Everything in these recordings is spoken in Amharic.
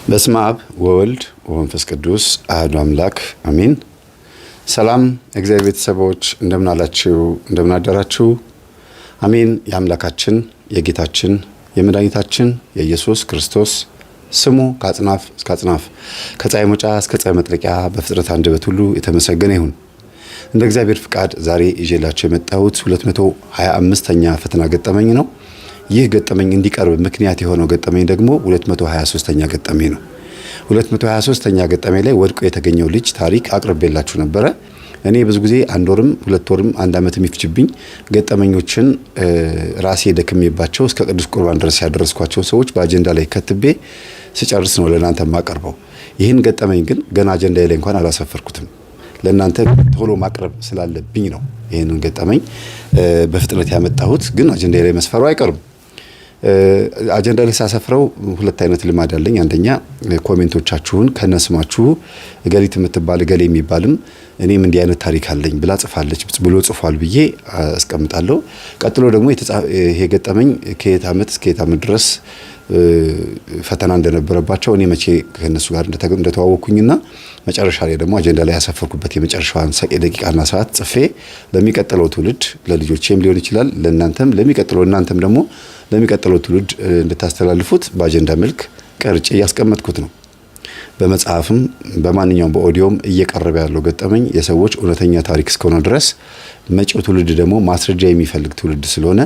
በስመ አብ ወወልድ ወመንፈስ ቅዱስ አሐዱ አምላክ አሜን። ሰላም እግዚአብሔር ቤተሰቦች እንደምን አላችሁ? እንደምን አደራችሁ? አሜን። የአምላካችን የጌታችን የመድኃኒታችን የኢየሱስ ክርስቶስ ስሙ ከአጽናፍ እስከ አጽናፍ ከፀሐይ መውጫ እስከ ፀሐይ መጥለቂያ በፍጥረት አንደበት ሁሉ የተመሰገነ ይሁን። እንደ እግዚአብሔር ፍቃድ ዛሬ ይዤላችሁ የመጣሁት 225ኛ ፈተና ገጠመኝ ነው። ይህ ገጠመኝ እንዲቀርብ ምክንያት የሆነው ገጠመኝ ደግሞ 223ኛ ገጠመኝ ነው። 223ኛ ገጠመኝ ላይ ወድቆ የተገኘው ልጅ ታሪክ አቅርቤላችሁ ነበረ። እኔ ብዙ ጊዜ አንድ ወርም ሁለት ወርም አንድ ዓመት የሚፍጅብኝ ገጠመኞችን ራሴ ደክሜባቸው እስከ ቅዱስ ቁርባን ድረስ ያደረስኳቸው ሰዎች በአጀንዳ ላይ ከትቤ ስጨርስ ነው ለእናንተ ማቀርበው። ይህን ገጠመኝ ግን ገና አጀንዳ ላይ እንኳን አላሰፈርኩትም። ለእናንተ ቶሎ ማቅረብ ስላለብኝ ነው ይህንን ገጠመኝ በፍጥነት ያመጣሁት። ግን አጀንዳ ላይ መስፈሩ አይቀርም። አጀንዳ ላይ ሳሰፍረው ሁለት አይነት ልማድ አለኝ። አንደኛ ኮሜንቶቻችሁን ከነስማችሁ እገሊት የምትባል እገሌ የሚባልም እኔም እንዲህ አይነት ታሪክ አለኝ ብላ ጽፋለች ብሎ ጽፏል ብዬ አስቀምጣለሁ። ቀጥሎ ደግሞ ይሄ ገጠመኝ ከየት ዓመት እስከ የት ዓመት ድረስ ፈተና እንደነበረባቸው እኔ መቼ ከነሱ ጋር እንደተዋወኩኝና መጨረሻ ላይ ደግሞ አጀንዳ ላይ ያሰፈርኩበት የመጨረሻዋን ደቂቃና ሰዓት ጽፌ ለሚቀጥለው ትውልድ ለልጆቼም ሊሆን ይችላል ለእናንተም እናንተም ደግሞ ለሚቀጥለው ትውልድ እንድታስተላልፉት በአጀንዳ መልክ ቀርጬ ያስቀመጥኩት ነው። በመጽሐፍም በማንኛውም በኦዲዮም እየቀረበ ያለው ገጠመኝ የሰዎች እውነተኛ ታሪክ እስከሆነ ድረስ መጪው ትውልድ ደግሞ ማስረጃ የሚፈልግ ትውልድ ስለሆነ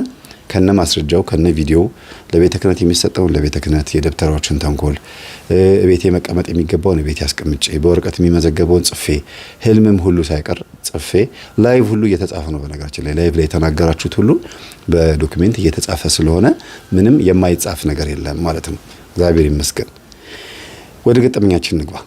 ከነ ማስረጃው ከነ ቪዲዮ ለቤተ ክህነት የሚሰጠውን ለቤተ ክህነት የደብተራዎችን ተንኮል ቤቴ መቀመጥ የሚገባውን ቤቴ ያስቀምጬ በወረቀት የሚመዘገበውን ጽፌ ህልምም ሁሉ ሳይቀር ጽፌ ላይቭ ሁሉ እየተጻፈ ነው። በነገራችን ላይ ላይቭ ላይ የተናገራችሁት ሁሉ በዶክመንት እየተጻፈ ስለሆነ ምንም የማይጻፍ ነገር የለም ማለት ነው። እግዚአብሔር ይመስገን። ወደ ገጠመኛችን እንግባ።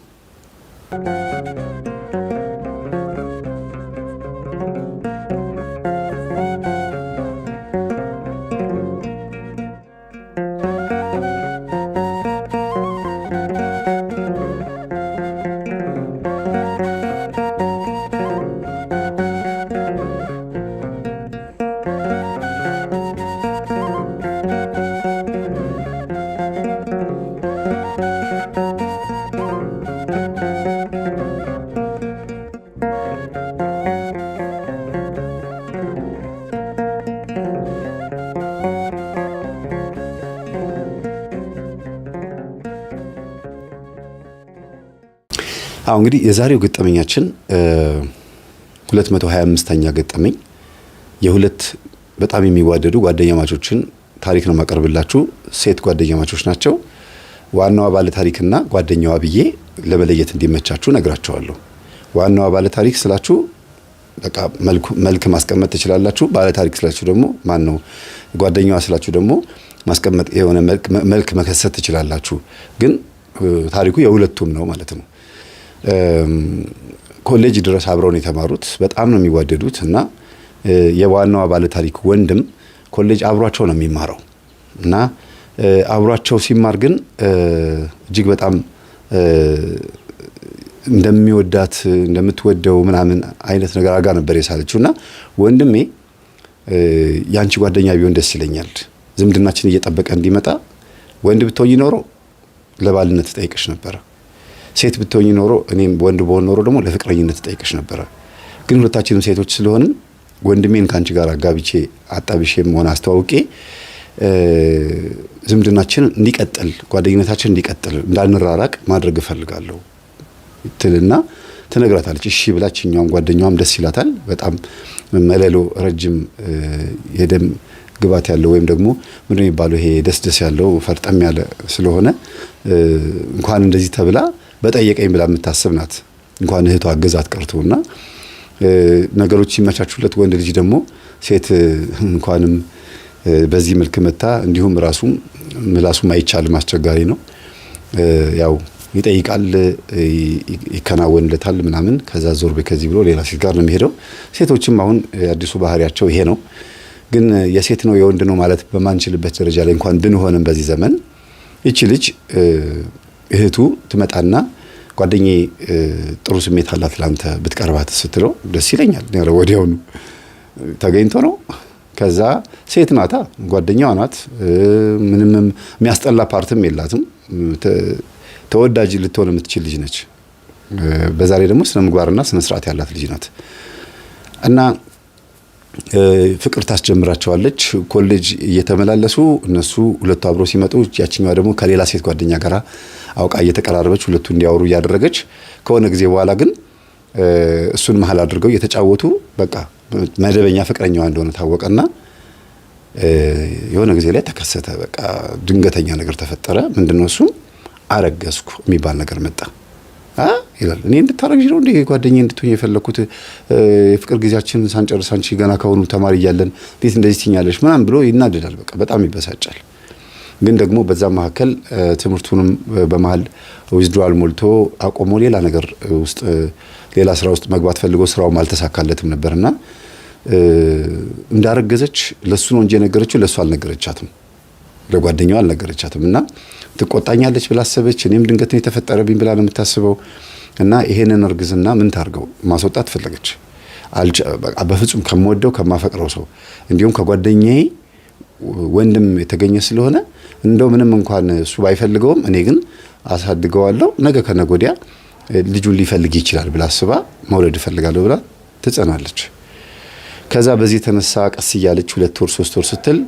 እንግዲህ የዛሬው ገጠመኛችን 225ኛ ገጠመኝ የሁለት በጣም የሚዋደዱ ጓደኛማቾችን ታሪክ ነው ማቀርብላችሁ። ሴት ጓደኛማቾች ናቸው። ዋናዋ ባለ ታሪክና ጓደኛዋ ብዬ ለመለየት እንዲመቻችሁ ነግራቸዋለሁ። ዋናዋ ባለ ታሪክ ስላችሁ በቃ መልክ ማስቀመጥ ትችላላችሁ። ባለ ታሪክ ስላችሁ ደግሞ ማን ነው ጓደኛዋ ስላችሁ ደግሞ ማስቀመጥ የሆነ መልክ መከሰት ትችላላችሁ። ግን ታሪኩ የሁለቱም ነው ማለት ነው። ኮሌጅ ድረስ አብረውን የተማሩት በጣም ነው የሚዋደዱት እና የዋናዋ ባለ ታሪክ ወንድም ኮሌጅ አብሯቸው ነው የሚማረው እና አብሯቸው ሲማር ግን እጅግ በጣም እንደሚወዳት እንደምትወደው ምናምን አይነት ነገር አጋ ነበር የሳለችው እና ወንድሜ ያንቺ ጓደኛ ቢሆን ደስ ይለኛል፣ ዝምድናችን እየጠበቀ እንዲመጣ ወንድ ብትሆኚ ኖሮ ለባልነት ጠይቅሽ ነበር፣ ሴት ብትሆኚ ኖሮ እኔም ወንድ በሆን ኖሮ ደግሞ ለፍቅረኝነት ጠይቅሽ ነበር። ግን ሁለታችንም ሴቶች ስለሆንን ወንድሜን ካንቺ ጋር አጋብቼ አጣብሼም ሆነ አስተዋውቄ ዝምድናችን እንዲቀጥል ጓደኝነታችን እንዲቀጥል እንዳንራራቅ ማድረግ እፈልጋለሁ ትልና ትነግራታለች። እሺ ብላችኛውም ጓደኛዋም ደስ ይላታል። በጣም መለሎ ረጅም የደም ግባት ያለው ወይም ደግሞ ምንድነው የሚባለው ይሄ ደስ ያለው ፈርጠም ያለ ስለሆነ እንኳን እንደዚህ ተብላ በጠየቀኝ ብላ የምታስብ ናት። እንኳን እህቷ አገዛት ቀርቶና ነገሮች ሲመቻቹለት ወንድ ልጅ ደግሞ ሴት እንኳንም በዚህ መልክ መታ እንዲሁም ምላሱም አይቻልም፣ አስቸጋሪ ነው። ያው ይጠይቃል፣ ይከናወንለታል ምናምን። ከዛ ዞር በከዚህ ብሎ ሌላ ሴት ጋር ነው የሚሄደው። ሴቶችም አሁን አዲሱ ባህሪያቸው ይሄ ነው። ግን የሴት ነው የወንድ ነው ማለት በማንችልበት ደረጃ ላይ እንኳን ብንሆንም በዚህ ዘመን እቺ ልጅ እህቱ ትመጣና ጓደኛዬ ጥሩ ስሜት አላት ላንተ ብትቀርባት ስትለው ደስ ይለኛል ነው ወዲያውኑ ተገኝቶ ነው ከዛ ሴት ናታ ጓደኛዋ ናት ምንም የሚያስጠላ ፓርትም የላትም ተወዳጅ ልትሆን የምትችል ልጅ ነች። በዛ ላይ ደግሞ ስነ ምግባርና ስነ ስርዓት ያላት ልጅ ናት እና ፍቅር ታስጀምራቸዋለች። ኮሌጅ እየተመላለሱ እነሱ ሁለቱ አብረው ሲመጡ ያቺኛዋ ደግሞ ከሌላ ሴት ጓደኛ ጋር አውቃ እየተቀራረበች ሁለቱ እንዲያወሩ እያደረገች ከሆነ ጊዜ በኋላ ግን እሱን መሀል አድርገው እየተጫወቱ በቃ መደበኛ ፍቅረኛዋ እንደሆነ ታወቀና የሆነ ጊዜ ላይ ተከሰተ። በቃ ድንገተኛ ነገር ተፈጠረ። ምንድነው እሱ? አረገዝኩ የሚባል ነገር መጣ ይላል። እኔ እንድታረግሽ ነው እንዴ ጓደኛዬ እንድትሆኝ የፈለኩት? የፍቅር ጊዜያችን ሳንጨርስ አንቺ ገና ከሆኑ ተማሪ እያለን እንዴት እንደዚህ ትኛለሽ? ምናምን ብሎ ይናደዳል። በቃ በጣም ይበሳጫል። ግን ደግሞ በዛ መካከል ትምህርቱንም በመሃል ዊዝድሮዋል ሞልቶ አቆሞ ሌላ ነገር ውስጥ ሌላ ስራ ውስጥ መግባት ፈልጎ ስራውም አልተሳካለትም ነበርና እንዳረገዘች ለሱ ነው እንጂ የነገረችው ለሱ አልነገረቻትም፣ ለጓደኛዋ አልነገረቻትም። እና ትቆጣኛለች ብላ አሰበች። እኔም ድንገት ነው የተፈጠረብኝ ብላ ነው የምታስበው። እና ይሄንን እርግዝና ምን ታርገው ማስወጣት ፈለገች። በፍጹም ከምወደው ከማፈቅረው ሰው እንዲሁም ከጓደኛዬ ወንድም የተገኘ ስለሆነ እንደው ምንም እንኳን እሱ ባይፈልገውም እኔ ግን አሳድገዋለሁ፣ ነገ ከነገ ወዲያ ልጁን ሊፈልግ ይችላል ብላ አስባ መውለድ እፈልጋለሁ ብላ ትጸናለች። ከዛ በዚህ የተነሳ ቀስ እያለች 2 ወር 3 ወር ስትል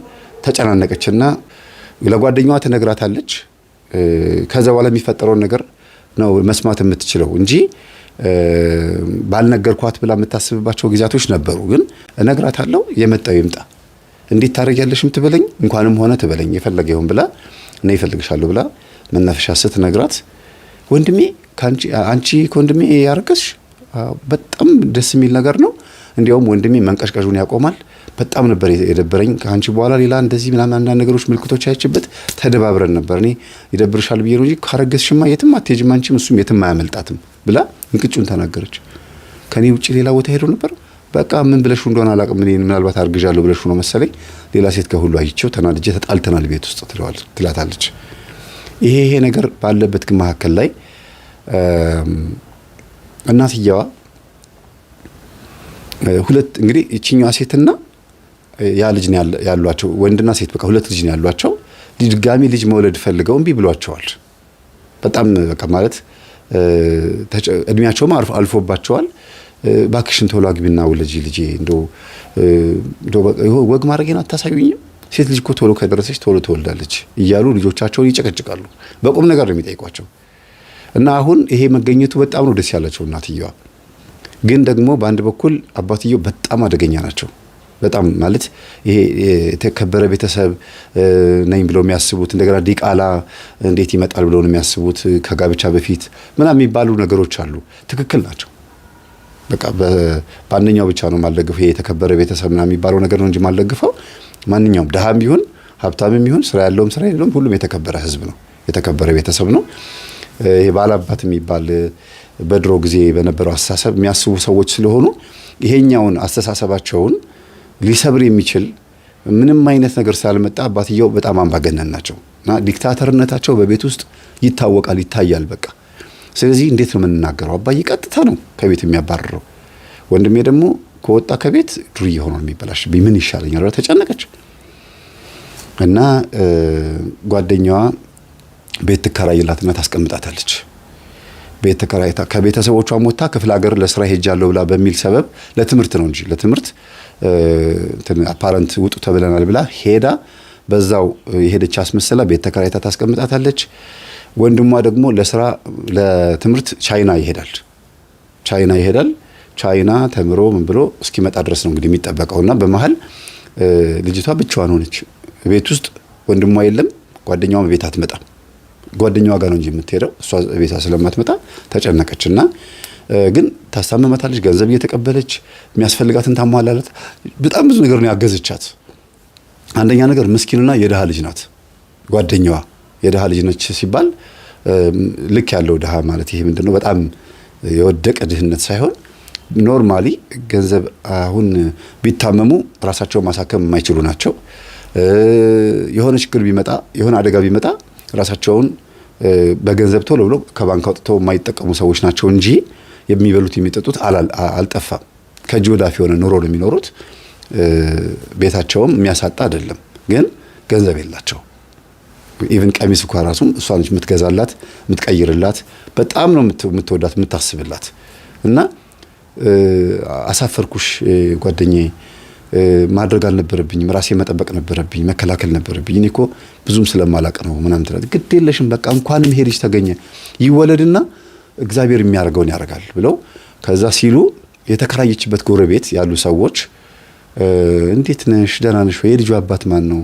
ተጨናነቀችና ለጓደኛዋ ትነግራታለች። ከዛ በኋላ የሚፈጠረውን ነገር ነው መስማት የምትችለው እንጂ ባልነገርኳት ብላ የምታስብባቸው ጊዜያቶች ነበሩ። ግን እነግራታለሁ፣ የመጣው ይምጣ፣ እንዴት ታረጊያለሽም ትበለኝ፣ እንኳንም ሆነ ትበለኝ፣ የፈለገ ይሁን ብላ እኔ እፈልግሻለሁ ብላ መናፈሻ ስትነግራት ወንድሜ አንቺ ከወንድሜ ያረገዝሽ በጣም ደስ የሚል ነገር ነው። እንዲያውም ወንድሜ መንቀሽቀሹን ያቆማል። በጣም ነበር የደበረኝ ከአንቺ በኋላ ሌላ እንደዚህ ምናምን አንዳንድ ነገሮች ምልክቶች አይችበት ተደባብረን ነበር። እኔ ይደብርሻል ብዬ ነው እንጂ ካረገዝሽማ የትም አትሄጂም አንቺም እሱም የትም አያመልጣትም ብላ እንቅጩን ተናገረች። ከኔ ውጪ ሌላ ቦታ ሄዶ ነበር። በቃ ምን ብለሽ እንደሆነ አላቅም። እኔ ምናልባት አርግዣለሁ ብለሽ ነው መሰለኝ ሌላ ሴት ከሁሉ አይቼው ተናድጄ ተጣልተናል ቤት ውስጥ ትላታለች። ይሄ ነገር ባለበት ግን መካከል ላይ እናትየዋ ሁለት እንግዲህ እቺኛዋ ሴትና ያ ልጅ ነው ያሏቸው፣ ወንድና ሴት በቃ ሁለት ልጅ ነው ያሏቸው። ድጋሚ ልጅ መውለድ ፈልገው እምቢ ብሏቸዋል። በጣም በቃ ማለት እድሜያቸውም አልፎባቸዋል። ባክሽን ቶሎ አግቢና ውለጂ ልጄ፣ እንደው ወግ ማድረጌን አታሳዩኝም? ሴት ልጅ እኮ ቶሎ ከደረሰች ቶሎ ትወልዳለች እያሉ ልጆቻቸውን ይጨቀጭቃሉ። በቁም ነገር ነው የሚጠይቋቸው። እና አሁን ይሄ መገኘቱ በጣም ነው ደስ ያላቸው እናትየዋ። ግን ደግሞ በአንድ በኩል አባትየው በጣም አደገኛ ናቸው። በጣም ማለት ይሄ የተከበረ ቤተሰብ ነኝ ብለው የሚያስቡት እንደገና ዲቃላ እንዴት ይመጣል ብለው ነው የሚያስቡት። ከጋብቻ በፊት ምናምን የሚባሉ ነገሮች አሉ። ትክክል ናቸው። በቃ በአንደኛው ብቻ ነው ማልደግፈው። ይሄ የተከበረ ቤተሰብ ምናምን የሚባለው ነገር ነው እንጂ ማልደግፈው ማንኛውም ደሃም ቢሆን ሀብታምም ቢሆን ስራ ያለውም ስራ የለውም ሁሉም የተከበረ ህዝብ ነው፣ የተከበረ ቤተሰብ ነው። ይሄ ባላባት የሚባል በድሮ ጊዜ በነበረው አስተሳሰብ የሚያስቡ ሰዎች ስለሆኑ ይሄኛውን አስተሳሰባቸውን ሊሰብር የሚችል ምንም አይነት ነገር ስላልመጣ አባትየው በጣም አምባገነን ናቸው እና ዲክታተርነታቸው በቤት ውስጥ ይታወቃል፣ ይታያል። በቃ ስለዚህ እንዴት ነው የምንናገረው? አባዬ ቀጥታ ነው ከቤት የሚያባርረው፣ ወንድሜ ደግሞ ከወጣ ከቤት ዱርዬ ሆኖ የሚበላሽ ምን ይሻለኛል ብላ ተጨነቀች። እና ጓደኛዋ ቤት ትከራይላትና ታስቀምጣታለች። ቤት ተከራይታ ከቤተሰቦቿ ሞታ ክፍለ ሀገር ለስራ ሄጃለሁ ብላ በሚል ሰበብ ለትምህርት ነው እንጂ ለትምህርት አፓረንት ውጡ ተብለናል ብላ ሄዳ በዛው የሄደች አስመስላ ቤት ተከራይታ ታስቀምጣታለች። ወንድሟ ደግሞ ለስራ ለትምህርት ቻይና ይሄዳል። ቻይና ተምሮ ምን ብሎ እስኪመጣ ድረስ ነው እንግዲህ የሚጠበቀውና በመሃል ልጅቷ ብቻዋን ሆነች። ቤት ውስጥ ወንድሟ የለም፣ ጓደኛዋም ቤት አትመጣም። ጓደኛዋ ጋር ነው እንጂ የምትሄደው እሷ ቤቷ ስለማትመጣ ተጨነቀችና ግን ታስታመማታለች። ገንዘብ እየተቀበለች የሚያስፈልጋትን ታሟላላት። በጣም ብዙ ነገር ነው ያገዘቻት። አንደኛ ነገር ምስኪንና የደሃ ልጅ ናት። ጓደኛዋ የደሃ ልጅ ነች ሲባል ልክ ያለው ደሃ ማለት ይሄ ምንድነው? በጣም የወደቀ ድህነት ሳይሆን ኖርማሊ ገንዘብ አሁን ቢታመሙ ራሳቸውን ማሳከም የማይችሉ ናቸው። የሆነ ችግር ቢመጣ የሆነ አደጋ ቢመጣ ራሳቸውን በገንዘብ ቶሎ ብሎ ከባንክ አውጥተው የማይጠቀሙ ሰዎች ናቸው እንጂ የሚበሉት የሚጠጡት አልጠፋም። ከእጅ ወዳፍ የሆነ ኑሮ ነው የሚኖሩት። ቤታቸውም የሚያሳጣ አይደለም፣ ግን ገንዘብ የላቸው ኢቭን ቀሚስ እንኳን ራሱ እሷ ነች የምትገዛላት የምትቀይርላት በጣም ነው የምትወዳት የምታስብላት እና አሳፈርኩሽ ጓደኛዬ ማድረግ አልነበረብኝም ራሴ መጠበቅ ነበረብኝ መከላከል ነበረብኝ እኔ እኮ ብዙም ስለማላቅ ነው ምናምን ትላት ግድ የለሽም በቃ እንኳንም ይሄ ልጅ ተገኘ ይወለድና እግዚአብሔር የሚያደርገውን ያደርጋል ብለው ከዛ ሲሉ የተከራየችበት ጎረቤት ያሉ ሰዎች እንዴት ነሽ ደህና ነሽ ወይ የልጁ አባት ማን ነው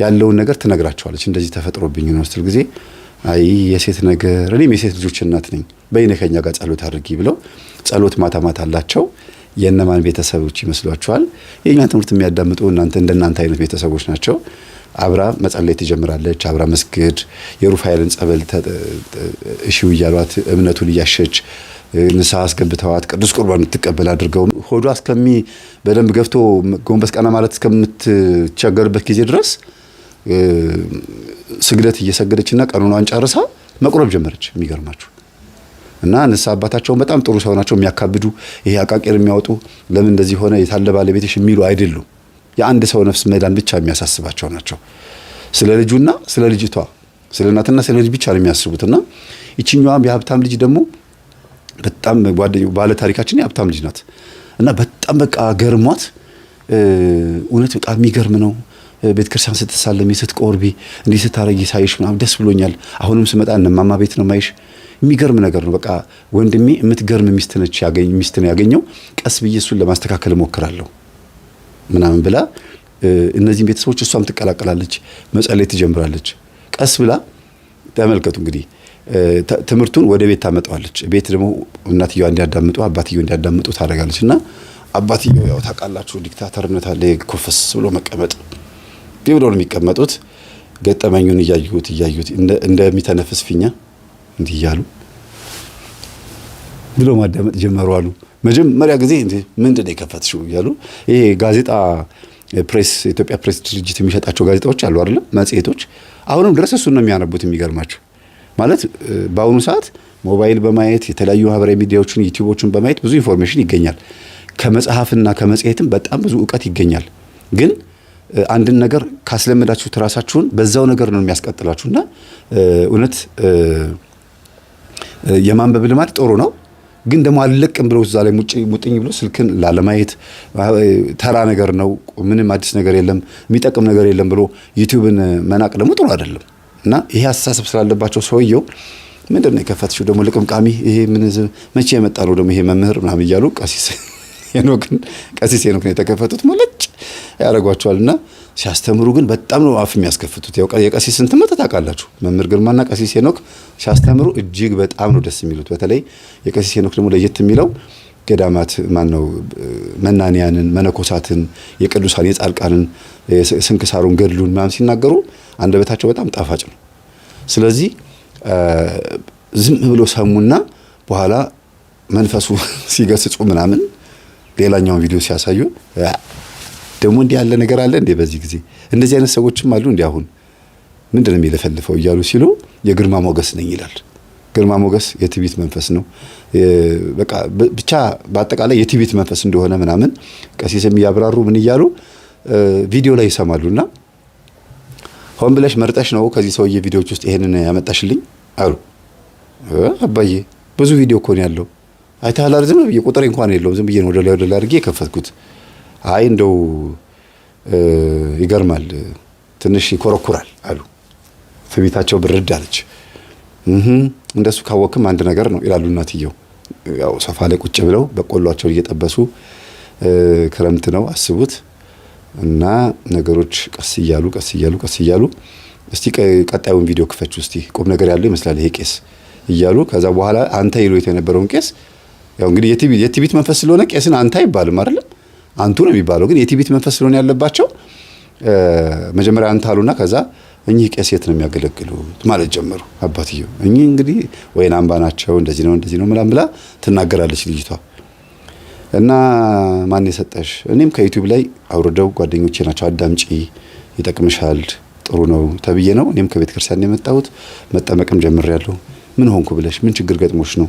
ያለውን ነገር ትነግራቸዋለች እንደዚህ ተፈጥሮብኝ ነው ስትል ጊዜ አይ የሴት ነገር እኔም የሴት ልጆች እናት ነኝ በይነ ከኛ ጋር ጸሎት አድርጊ ብለው ጸሎት ማታ ማታ አላቸው የነማን ቤተሰቦች ይመስሏቸዋል የኛ ትምህርት የሚያዳምጡ እንደናንተ አይነት ቤተሰቦች ናቸው አብራ መጸለይ ትጀምራለች አብራ መስገድ የሩፋኤልን ጸበል እሺው እያሏት እምነቱን እያሸች ንስሐ አስገብተዋት ቅዱስ ቁርባን ትቀበል አድርገው ሆዷ እስከሚ በደንብ ገፍቶ ጎንበስ ቀና ማለት እስከምትቸገርበት ጊዜ ድረስ ስግደት እየሰገደችና ቀኑኗን ጨርሳ መቁረብ ጀመረች የሚገርማችሁ እና ንስሐ አባታቸውን በጣም ጥሩ ሰው ናቸው የሚያካብዱ ይሄ አቃቂር የሚያወጡ ለምን እንደዚህ ሆነ የታለ ባለቤትሽ የሚሉ አይደሉም የአንድ ሰው ነፍስ መዳን ብቻ የሚያሳስባቸው ናቸው ስለ ልጁና ስለ ልጅቷ ስለ እናትና ስለ ልጅ ብቻ ነው የሚያስቡትና ይችኛዋም የሀብታም ልጅ ደግሞ በጣም ባለ ታሪካችን የሀብታም ልጅ ናት እና በጣም በቃ ገርሟት እውነት በቃ የሚገርም ነው ቤተክርስቲያን ስትሳለሚ ስትቆርቢ እንዲህ ስታረጊ ሳይሽ ምናምን ደስ ብሎኛል አሁንም ስመጣ እነማማ ቤት ነው ማይሽ የሚገርም ነገር ነው በቃ ወንድሜ የምትገርም ሚስት ነው ያገኘው ቀስ ብዬ እሱን ለማስተካከል እሞክራለሁ ምናምን ብላ እነዚህን ቤተሰቦች እሷም ትቀላቀላለች መጸለይ ትጀምራለች ቀስ ብላ ተመልከቱ እንግዲህ ትምህርቱን ወደ ቤት ታመጣዋለች ቤት ደግሞ እናትየዋ እንዲያዳምጡ አባትየው እንዲያዳምጡ ታደርጋለችና አባትየው ያው ታውቃላችሁ ዲክታተርነት አለ ኮፈስ ብሎ መቀመጥ ቢብሎ ነው የሚቀመጡት ገጠመኙን እያዩት እንደሚተነፍስ ፊኛ እንዲህ እያሉ ብሎ ማዳመጥ ጀመሩ አሉ መጀመሪያ ጊዜ ምንድነው የከፈትሽው እያሉ ይሄ ጋዜጣ ፕሬስ ኢትዮጵያ ፕሬስ ድርጅት የሚሸጣቸው ጋዜጣዎች አሉ አይደል መጽሔቶች አሁንም ድረስ እሱን ነው የሚያነቡት የሚገርማችሁ ማለት በአሁኑ ሰዓት ሞባይል በማየት የተለያዩ ማህበራዊ ሚዲያዎችን ዩቲዩቦችን በማየት ብዙ ኢንፎርሜሽን ይገኛል ከመጽሐፍና ከመጽሔትም በጣም ብዙ ዕውቀት ይገኛል ግን አንድን ነገር ካስለመዳችሁ ተራሳችሁን በዛው ነገር ነው የሚያስቀጥላችሁና እውነት የማንበብ ልማድ ጥሩ ነው ግን ደግሞ አልለቅም ብሎ እዛ ላይ ሙጥኝ ብሎ ስልክን ላለማየት ተራ ነገር ነው ምንም አዲስ ነገር የለም የሚጠቅም ነገር የለም ብሎ ዩቲዩብን መናቅ ደግሞ ጥሩ አይደለም እና ይሄ አስተሳሰብ ስላለባቸው ሰውየው ምንድነው የከፈትሽው ደግሞ ልቅምቃሚ ይሄ ምን መቼ የመጣ ነው ደግሞ ይሄ መምህር ምናምን እያሉ ቀሲስ ሄኖክን የተከፈቱት ሞለጭ ያደርጓቸዋልና ሲያስተምሩ ግን በጣም ነው አፍ የሚያስከፍቱት ያው የቀሲስን ትምህርት ታውቃላችሁ መምህር ግርማና ቀሲስ ሄኖክ ሲያስተምሩ እጅግ በጣም ነው ደስ የሚሉት በተለይ የቀሲስ ሄኖክ ደግሞ ለየት የሚለው ገዳማት ማነው መናንያንን መነኮሳትን የቅዱሳን የጻልቃንን ስንክሳሩን ገድሉን ምናምን ሲናገሩ አንደበታቸው በጣም ጣፋጭ ነው ስለዚህ ዝም ብሎ ሰሙና በኋላ መንፈሱ ሲገስጹ ምናምን ሌላኛውን ቪዲዮ ሲያሳዩ ደግሞ እንዲህ ያለ ነገር አለ እንዴ በዚህ ጊዜ እንደዚህ አይነት ሰዎችም አሉ እንዴ አሁን ምንድነው የሚለፈልፈው እያሉ ሲሉ የግርማ ሞገስ ነኝ ይላል ግርማ ሞገስ የትዕቢት መንፈስ ነው በቃ ብቻ በአጠቃላይ የትዕቢት መንፈስ እንደሆነ ምናምን ቀሲስም ያብራሩ ምን ይያሉ ቪዲዮ ላይ ይሰማሉና ሆን ብለሽ መርጠሽ ነው ከዚህ ሰውዬ ቪዲዮዎች ውስጥ ይሄንን ያመጣሽልኝ አሉ አባዬ ብዙ ቪዲዮ እኮ ነው ያለው አይታላ ዝም ብዬ ቁጥር እንኳን የለውም ዝም ብዬ ነው ወደ ላይ አድርጌ የከፈትኩት አይ እንደው ይገርማል ትንሽ ይኮረኩራል አሉ ፍቢታቸው ብርድ አለች እንደሱ ካወቅም አንድ ነገር ነው ይላሉ እናትየው ያው ሶፋ ላይ ቁጭ ብለው በቆሏቸው እየጠበሱ ክረምት ነው አስቡት እና ነገሮች ቀስ እያሉ እስቲ ቀጣዩን ቪዲዮ ክፈቹ እስቲ ቁም ነገር ያለው ይመስላል ይሄ ቄስ እያሉ ከዛ በኋላ አንተ ይሉት የነበረውን ቄስ ያው እንግዲህ የትዕቢት መንፈስ ስለሆነ ቄስን አንተ አይባልም አይደል አንቱ ነው የሚባለው ግን የትዕቢት መንፈስ ስለሆነ ያለባቸው መጀመሪያ አንተ አሉና ከዛ እኚህ ቄስ የት ነው የሚያገለግሉት ማለት ጀመሩ አባትየው እኚህ እንግዲህ ወይን አምባ ናቸው እንደዚህ ነው ምናምን ብላ ትናገራለች ልጅቷ እና ማን የሰጠሽ እኔም ከዩቲዩብ ላይ አውርደው ጓደኞቼ ናቸው አዳምጪ ይጠቅምሻል ጥሩ ነው ተብዬ ነው እኔም ከቤተ ክርስቲያን የመጣሁት መጠመቅም ጀምሬያለሁ ምን ሆንኩ ብለሽ ምን ችግር ገጥሞሽ ነው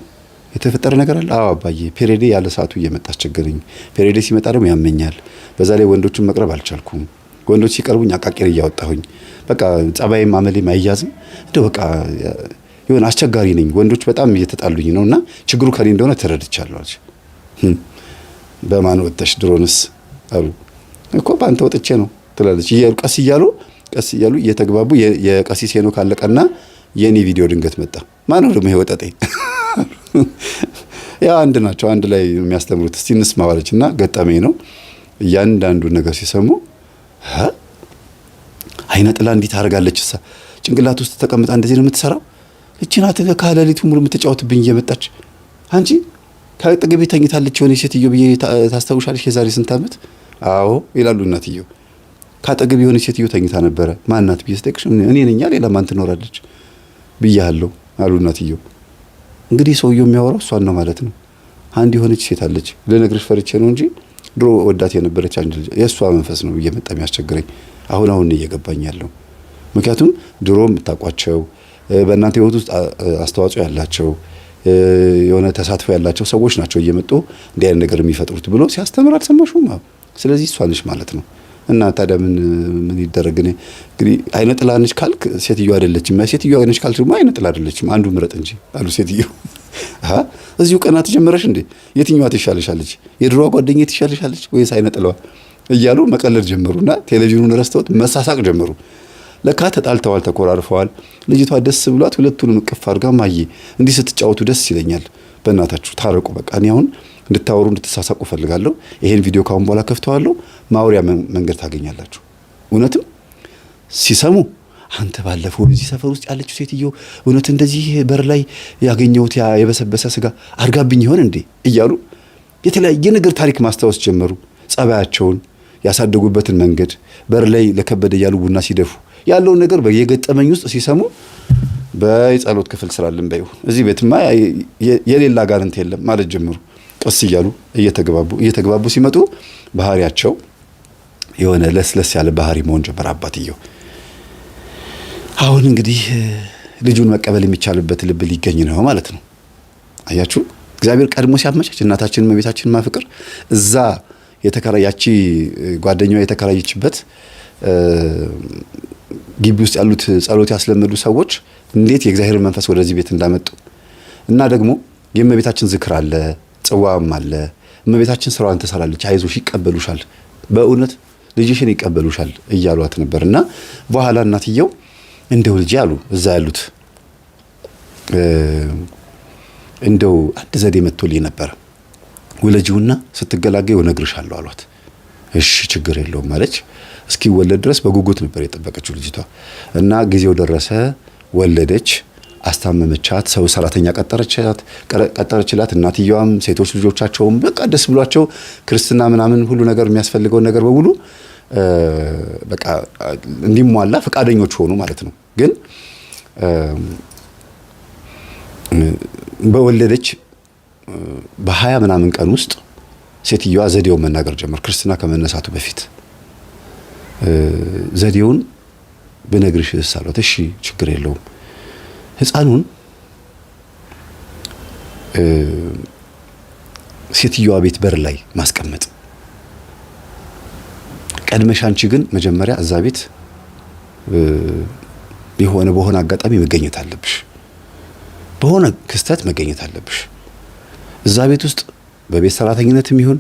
የተፈጠረ ነገር አለ አዎ አባዬ ፔሬዴ ያለ ሰዓቱ እየመጣ አስቸገረኝ ፔሬዴ ሲመጣ ደግሞ ያመኛል በዛ ላይ ወንዶችን መቅረብ አልቻልኩም ወንዶች ሲቀርቡኝ አቃቂር እያወጣሁኝ በቃ ጸባይም አመሌም አይያዝም። እንደው በቃ የሆነ አስቸጋሪ ነኝ። ወንዶች በጣም እየተጣሉኝ ነውና ችግሩ ከኔ እንደሆነ ተረድቻለሁ አለች። በማን ወጥተሽ ድሮንስ አሉ እኮ ባንተ ወጥቼ ነው ትላለች። ቀስ እያሉ እየተግባቡ የቀሲስ ሄኖክ ካለቀና የኔ ቪዲዮ ድንገት መጣ። ማን ነው ደግሞ ይሄ ወጠጤ? ያ አንድ ናቸው፣ አንድ ላይ የሚያስተምሩት። እስቲ እንስማ ባለችና ገጠመኝ ነው። እያንዳንዱ ነገር ሲሰሙ አይነ ጥላ እንዲህ ታደርጋለች እሳ ጭንቅላት ውስጥ ተቀምጣ እንደዚህ ነው የምትሰራው። እቺ ናት ከሌሊቱ ሙሉ የምትጫወትብኝ እየመጣች። አንቺ ከአጠገቤ ተኝታለች የሆነ ሴትዮ ብዬ ታስታውሻለሽ? የዛሬ ስንት ዓመት? አዎ ይላሉ እናትየው። ከአጠገቤ የሆነ ሴትዮ ተኝታ ነበረ። ማናት ብዬ ስጠይቅሽ እኔ ነኝ፣ ሌላ ማን ትኖራለች ብያለሁ አሉ እናትየው። እንግዲህ ሰውየው የሚያወራው እሷን ነው ማለት ነው። አንድ የሆነች ሴት አለች፣ ልነግርሽ ፈርቼ ነው እንጂ ድሮ ወዳት የነበረች አንድ ልጅ፣ የእሷ መንፈስ ነው እየመጣ የሚያስቸግረኝ። አሁን እየገባኝ ያለው ምክንያቱም ድሮ የምታውቋቸው በእናንተ ህይወት ውስጥ አስተዋጽኦ ያላቸው የሆነ ተሳትፎ ያላቸው ሰዎች ናቸው እየመጡ እንዲህ አይነት ነገር የሚፈጥሩት ብሎ ሲያስተምር አልሰማሽውም? ስለዚህ እሷ ነች ማለት ነው። እና ታዲያ ምን ይደረግ? እንግዲህ አይነ ጥላ ነች ካልክ ሴትዮ አይደለችም፣ ሴትዮ ነች ካልክ ደግሞ አይነ ጥላ አይደለችም፣ አንዱ ምረጥ እንጂ አሉ ሴትዮ። እዚሁ ቀናት ጀመረሽ እንዴ? የትኛዋ ትሻለሻለች? የድሮዋ ጓደኛዬ ትሻለሻለች ወይስ አይነ ጥላዋ? እያሉ መቀለድ ጀመሩና ቴሌቪዥኑን ረስተውት መሳሳቅ ጀመሩ። ለካ ተጣልተዋል፣ ተኮራርፈዋል። ልጅቷ ደስ ብሏት ሁለቱንም እቅፍ አድርጋ ማዬ እንዲህ ስትጫወቱ ደስ ይለኛል፣ በእናታችሁ ታረቁ፣ በቃ እኔ አሁን እንድታወሩ እንድትሳሳቁ ፈልጋለሁ። ይሄን ቪዲዮ ካሁን በኋላ ከፍተዋለሁ፣ ማውሪያ መንገድ ታገኛላችሁ። እውነትም ሲሰሙ አንተ ባለፈው እዚህ ሰፈር ውስጥ ያለችው ሴትዮ እውነት እንደዚህ በር ላይ ያገኘሁት የበሰበሰ ስጋ አርጋብኝ ይሆን እንዴ እያሉ የተለያየ ነገር ታሪክ ማስታወስ ጀመሩ። ጸባያቸውን፣ ያሳደጉበትን መንገድ፣ በር ላይ ለከበደ እያሉ ቡና ሲደፉ ያለውን ነገር በየገጠመኝ ውስጥ ሲሰሙ በጸሎት ክፍል ስላልን በይው እዚህ ቤትማ የሌላ ጋርንት የለም ማለት ጀመሩ። ቀስ እያሉ እየተግባቡ ሲመጡ ባህሪያቸው የሆነ ለስለስ ያለ ባህሪ መሆን ጀመረ አባትየው። አሁን እንግዲህ ልጁን መቀበል የሚቻልበት ልብ ሊገኝ ነው ማለት ነው። አያችሁ፣ እግዚአብሔር ቀድሞ ሲያመቻች እናታችንን እመቤታችንን ማፍቅር እዛ ያቺ ጓደኛዋ የተከራየችበት ግቢ ውስጥ ያሉት ጸሎት ያስለመዱ ሰዎች እንዴት የእግዚአብሔር መንፈስ ወደዚህ ቤት እንዳመጡ እና ደግሞ የእመቤታችን ዝክር አለ፣ ጽዋም አለ። እመቤታችን ስራዋን ትሰራለች፣ አይዞሽ ይቀበሉሻል፣ በእውነት ልጅሽን ይቀበሉሻል እያሏት ነበርና በኋላ እናትየው እንደው ልጅ አሉ እዛ ያሉት እንደው አንድ ዘዴ መጥቶልኝ ነበር፣ ወለጂውና ስትገላገይ እነግርሻለሁ አሏት። እሺ ችግር የለውም ማለች። እስኪወለድ ድረስ በጉጉት ነበር የጠበቀችው ልጅቷ እና ጊዜው ደረሰ፣ ወለደች፣ አስታመመቻት፣ ሰው ሰራተኛ ቀጠረችላት። እናትየዋም ሴቶች ልጆቻቸውም በቃ ደስ ብሏቸው ክርስትና ምናምን ሁሉ ነገር የሚያስፈልገውን ነገር በሙሉ በቃ እንዲሟላ ፈቃደኞች ሆኑ ማለት ነው። ግን በወለደች በ20 ምናምን ቀን ውስጥ ሴትዮዋ ዘዴውን መናገር ጀመር። ክርስትና ከመነሳቱ በፊት ዘዴውን ብነግርሽ ሳሏት፣ እሺ ችግር የለውም ህፃኑን ሴትዮዋ ቤት በር ላይ ማስቀመጥ፣ ቀድመሽ አንቺ ግን መጀመሪያ እዛ ቤት በሆነ አጋጣሚ መገኘት አለብሽ፣ በሆነ ክስተት መገኘት አለብሽ። እዛ ቤት ውስጥ በቤት ሰራተኝነትም ይሁን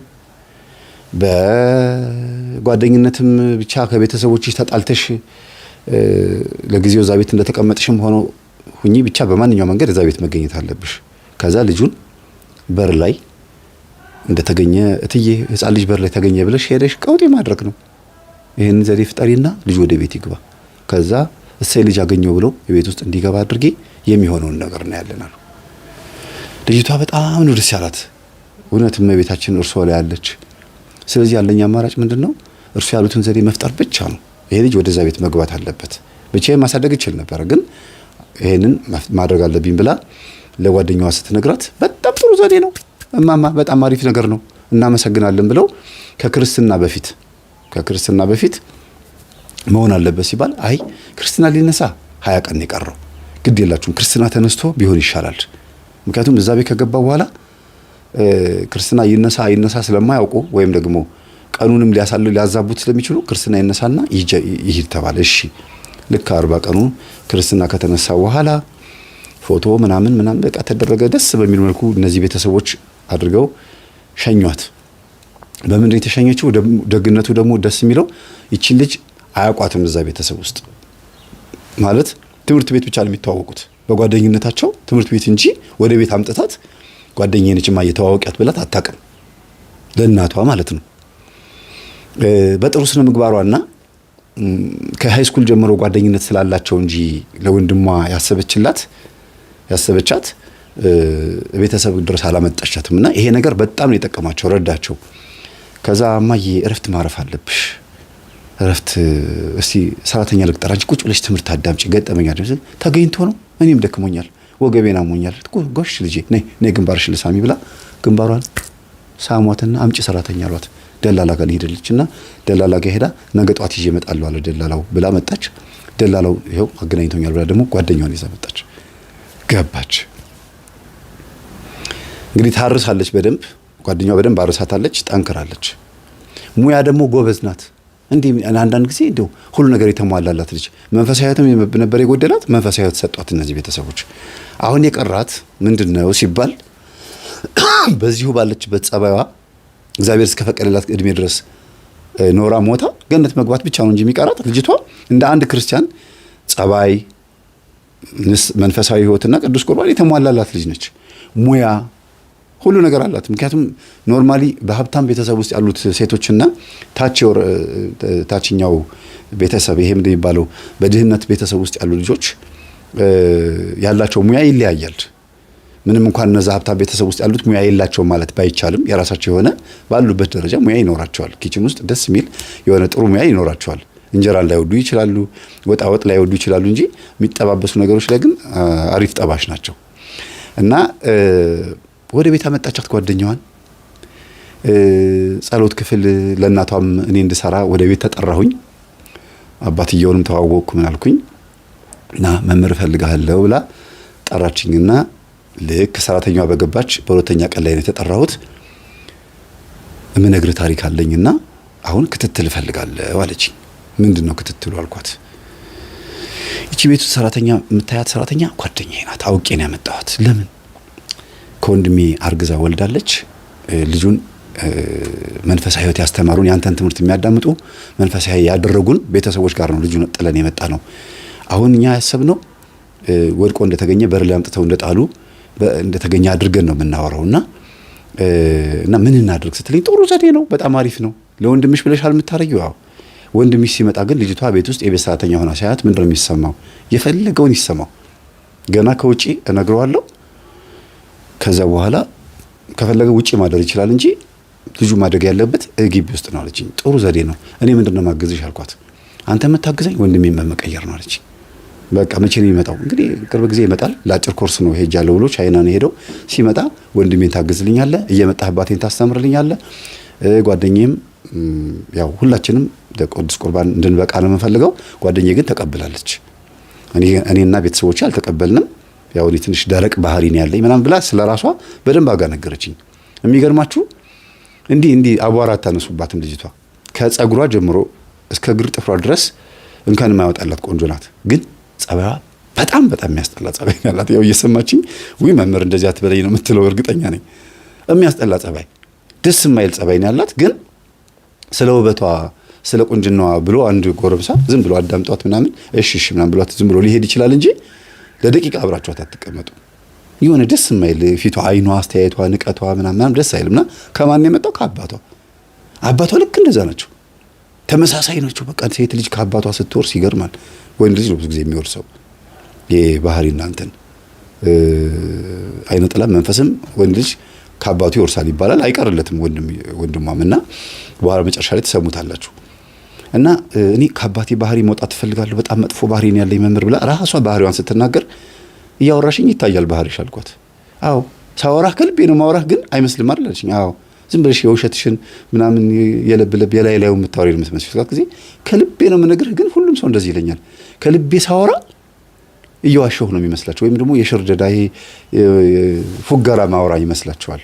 በጓደኝነትም ብቻ ከቤተሰቦችሽ ተጣልተሽ ለጊዜው እዛ ቤት እንደተቀመጥሽም ሆኖ ሁኚ፣ ብቻ በማንኛውም መንገድ እዛ ቤት መገኘት አለብሽ። ከዛ ልጁን በር ላይ እንደተገኘ እትዬ ህፃን ልጅ በር ላይ ተገኘ ብለሽ ሄደሽ ቀውጤ ማድረግ ነው። ይሄንን ዘዴ ፍጠሪና ልጅ ወደ ቤት ይግባ። ከዛ እሰይ ልጅ አገኘው ብለው የቤት ውስጥ እንዲገባ አድርጌ የሚሆነውን ነገር ነው ያለናል። ልጅቷ በጣም ነው ደስ ያላት። እውነትም እመቤታችን እርሷ ላይ አለች። ስለዚህ ያለኝ አማራጭ ምንድነው? እርሱ ያሉትን ዘዴ መፍጠር ብቻ ነው። ይሄ ልጅ ወደዛ ቤት መግባት አለበት። ብቻዬን ማሳደግ እችል ነበር፣ ግን ይሄንን ማድረግ አለብኝ ብላ ለጓደኛዋ ስትነግራት በጣም ጥሩ ዘዴ ነው እማማ፣ በጣም አሪፍ ነገር ነው፣ እናመሰግናለን ብለው ከክርስትና በፊት መሆን አለበት ሲባል፣ አይ ክርስትና ሊነሳ 20 ቀን የቀረው ግድ የላችሁም ክርስትና ተነስቶ ቢሆን ይሻላል። ምክንያቱም እዛ ቤት ከገባ በኋላ ክርስትና ይነሳ ስለማያውቁ ወይም ደግሞ ቀኑንም ሊያዛቡት ስለሚችሉ ክርስትና ይነሳና ይሂድ ተባለ። እሺ ልክ 40 ቀኑ ክርስትና ከተነሳ በኋላ ፎቶ ምናምን በቃ ተደረገ። ደስ በሚል መልኩ እነዚህ ቤተሰቦች አድርገው ሸኟት። በምን የተሸኘችው? ደግነቱ ደግሞ ደስ የሚለው ይቺን ልጅ አያውቋትም እዛ ቤተሰብ ውስጥ ማለት ትምህርት ቤት ብቻ ነው የሚተዋወቁት በጓደኝነታቸው ትምህርት ቤት እንጂ ወደ ቤት አምጥታት ጓደኛዬ ነች ማየተዋወቂያት ብላት አታውቅም፣ ለእናቷ ማለት ነው። በጥሩ ስነ ምግባሯና ከሃይ ስኩል ጀምሮ ጓደኝነት ስላላቸው እንጂ ለወንድሟ ያሰበቻት ቤተሰብ ድረስ አላመጣቻትም። እና ይሄ ነገር በጣም ነው የጠቀማቸው፣ ረዳቸው። ከዛ እማዬ እረፍት ማረፍ አለብሽ፣ እረፍት እስቲ ሰራተኛ ልቅጠር፣ አንቺ ቁጭ ብለሽ ትምህርት አዳምጪ፣ ገጠመኝ አይደል ተገኝቶ ነው፣ እኔም ደክሞኛል፣ ወገቤና አሞኛል፣ ጎሽ ልጄ ነይ ግንባርሽ ልሳሚ ብላ ግንባሯን ሳሟትና አምጪ ሰራተኛ አሏት። ደላላ ጋር ሄደለችና ደላላ ጋር ሄዳ ነገ ጧት ይዤ እመጣለሁ አለ ደላላው ብላ መጣች። ደላላው ይሄው አገናኝቶኛል ብላ ደግሞ ጓደኛዋን ይዛ መጣች። ገባች። እንግዲህ ታርሳለች በደንብ ጓደኛዋ በደንብ አርሳታለች፣ ጠንክራለች። ሙያ ደግሞ ጎበዝ ናት። እንዲህ አንዳንድ ጊዜ እንደው ሁሉ ነገር የተሟላላት ልጅ መንፈሳዊ ሕይወትም ነበር የጎደላት፣ መንፈሳዊ ሕይወት ሰጧት እነዚህ ቤተሰቦች። አሁን የቀራት ምንድነው ሲባል በዚሁ ባለችበት ጸባይዋ እግዚአብሔር እስከፈቀደላት እድሜ ድረስ ኖራ ሞታ ገነት መግባት ብቻ ነው እንጂ የሚቀራት ልጅቷ እንደ አንድ ክርስቲያን ጸባይ፣ መንፈሳዊ ሕይወትና ቅዱስ ቁርባን የተሟላላት ልጅ ነች። ሙያ ሁሉ ነገር አላት። ምክንያቱም ኖርማሊ በሀብታም ቤተሰብ ውስጥ ያሉት ሴቶችና ታችኛው ቤተሰብ ይሄ ምንድን የሚባለው በድህነት ቤተሰብ ውስጥ ያሉ ልጆች ያላቸው ሙያ ይለያያል። ምንም እንኳን እነዛ ሀብታም ቤተሰብ ውስጥ ያሉት ሙያ የላቸው ማለት ባይቻልም የራሳቸው የሆነ ባሉበት ደረጃ ሙያ ይኖራቸዋል። ኪችን ውስጥ ደስ የሚል የሆነ ጥሩ ሙያ ይኖራቸዋል። እንጀራ ላይወዱ ይችላሉ፣ ወጥ ላይወዱ ይችላሉ እንጂ የሚጠባበሱ ነገሮች ላይ ግን አሪፍ ጠባሽ ናቸው። እና ወደ ቤት አመጣቻት ጓደኛዋን። ጸሎት ክፍል ለእናቷም እኔ እንድሰራ ወደ ቤት ተጠራሁኝ። አባትየውንም ተዋወቅኩ። ምን አልኩኝ እና መምህር እፈልግሃለሁ ብላ ጠራችኝና ልክ ሰራተኛዋ በገባች በሁለተኛ ቀን ላይ ነው የተጠራሁት። የምነግርህ ታሪክ አለኝና አሁን ክትትል እፈልጋለሁ አለችኝ። ምንድነው ክትትሉ አልኳት። እቺ ቤቱ ሰራተኛ የምታያት ሰራተኛ ጓደኛዬ ናት፣ አውቄ ነው ያመጣኋት። ለምን? ከወንድሜ አርግዛ ወልዳለች። ልጁን መንፈሳዊ ሕይወት ያስተማሩን ያንተን ትምህርት የሚያዳምጡ መንፈሳዊ ያደረጉን ቤተሰቦች ጋር ነው ልጁን ጥለን የመጣ ነው። አሁን እኛ ያሰብነው ወድቆ እንደተገኘ በር ላይ አምጥተው እንደተገኘ አድርገን ነው የምናወራውና ምን እናድርግ ስትለኝ ጥሩ ዘዴ ነው፣ በጣም አሪፍ ነው። ለወንድምሽ ብለሻል የምታረጊው? አዎ። ወንድምሽ ሲመጣ ግን ልጅቷ ቤት ውስጥ የቤት ሰራተኛ ሆና ሳያት ምንድነው የሚሰማው? የፈለገውን ይሰማው። ገና ከውጪ እነግረዋለሁ። ከዛ በኋላ ከፈለገ ውጪ ማደር ይችላል እንጂ ልጁ ማደግ ያለበት ግቢ ውስጥ ነው አለችኝ። ጥሩ ዘዴ ነው። እኔ ምንድነው ማገዝሽ አልኳት። አንተ የምታግዘኝ ወንድሜን በመቀየር ነው አለችኝ። በቃ መቼ ነው የሚመጣው? እንግዲህ ቅርብ ጊዜ ይመጣል። ለአጭር ኮርስ ነው ሄጃለሁ ብሎ ቻይና ነው ሄደው። ሲመጣ ወንድሜን ታግዝልኛለህ፣ እየመጣህ አባቴን ታስተምርልኛለህ። ጓደኛዬም ያው ሁላችንም ቅዱስ ቁርባን እንድንበቃ ነው የምንፈልገው። ጓደኛዬ ግን ተቀብላለች። እኔና ቤተሰቦቼ አልተቀበልንም። ያው እኔ ትንሽ ደረቅ ባህሪ ነው ያለኝ ምናምን ብላ ስለራሷ በደንብ አጋ ነገረችኝ። የሚገርማችሁ እንዲህ አቧራ አታነሱባትም ልጅቷ። ከጸጉሯ ጀምሮ እስከ እግር ጥፍሯ ድረስ እንከን የማያወጣላት ቆንጆ ናት። ግን ጸባይዋ በጣም የሚያስጠላ ጸባይ ያላት። ያው እየሰማችኝ ወይ መምህር እንደዚህ አትበለኝ ነው የምትለው እርግጠኛ ነኝ። የሚያስጠላ ጸባይ፣ ደስ የማይል ጸባይ ነው ያላት። ግን ስለ ውበቷ ስለ ቁንጅናዋ ብሎ አንድ ጎረምሳ ዝም ብሎ አዳምጧት ምናምን እሺ ምናምን ብሏት ዝም ብሎ ሊሄድ ይችላል እንጂ ለደቂቃ አብራችኋት አትቀመጡ። የሆነ ደስ የማይል ፊቷ፣ አይኗ፣ አስተያየቷ፣ ንቀቷ ምናምን ደስ አይልምና ከማን የመጣው? አባቷ ልክ እንደዛ ናቸው፣ ተመሳሳይ ናቸው። በቃ ሴት ልጅ ከአባቷ ስትወርስ ይገርማል። ወንድ ልጅ ነው ብዙ ጊዜ የሚወርሰው የባህሪና እንትን አይነ ጥላ መንፈስም ወንድ ልጅ ከአባቱ ይወርሳል ይባላል። አይቀርለትም ወንድሟም እና በኋላ መጨረሻ ላይ ተሰሙታላችሁ። እና እኔ ከአባቴ ባህሪ መውጣት እፈልጋለሁ፣ በጣም መጥፎ ባህሪ ነው ያለኝ መምህር ብላ ራሷ ባህሪዋን ስትናገር እያወራሽኝ ይታያል ባህሪሽ አልኳት። አዎ ሳወራህ ከልቤ ነው ማወራህ ግን አይመስልም አይደል አለችኝ። አዎ ዝም ብለሽ የውሸትሽን ምናምን የለብለብ የላይላዩ የምታወሪ ነው የምትመስለው ጊዜ ከልቤ ነው የምነግርህ። ግን ሁሉም ሰው እንደዚህ ይለኛል። ከልቤ ሳወራ እየዋሸሁ ነው የሚመስላቸው፣ ወይም ደግሞ የሽርደዳ ይሄ ፉገራ ማወራ ይመስላቸዋል።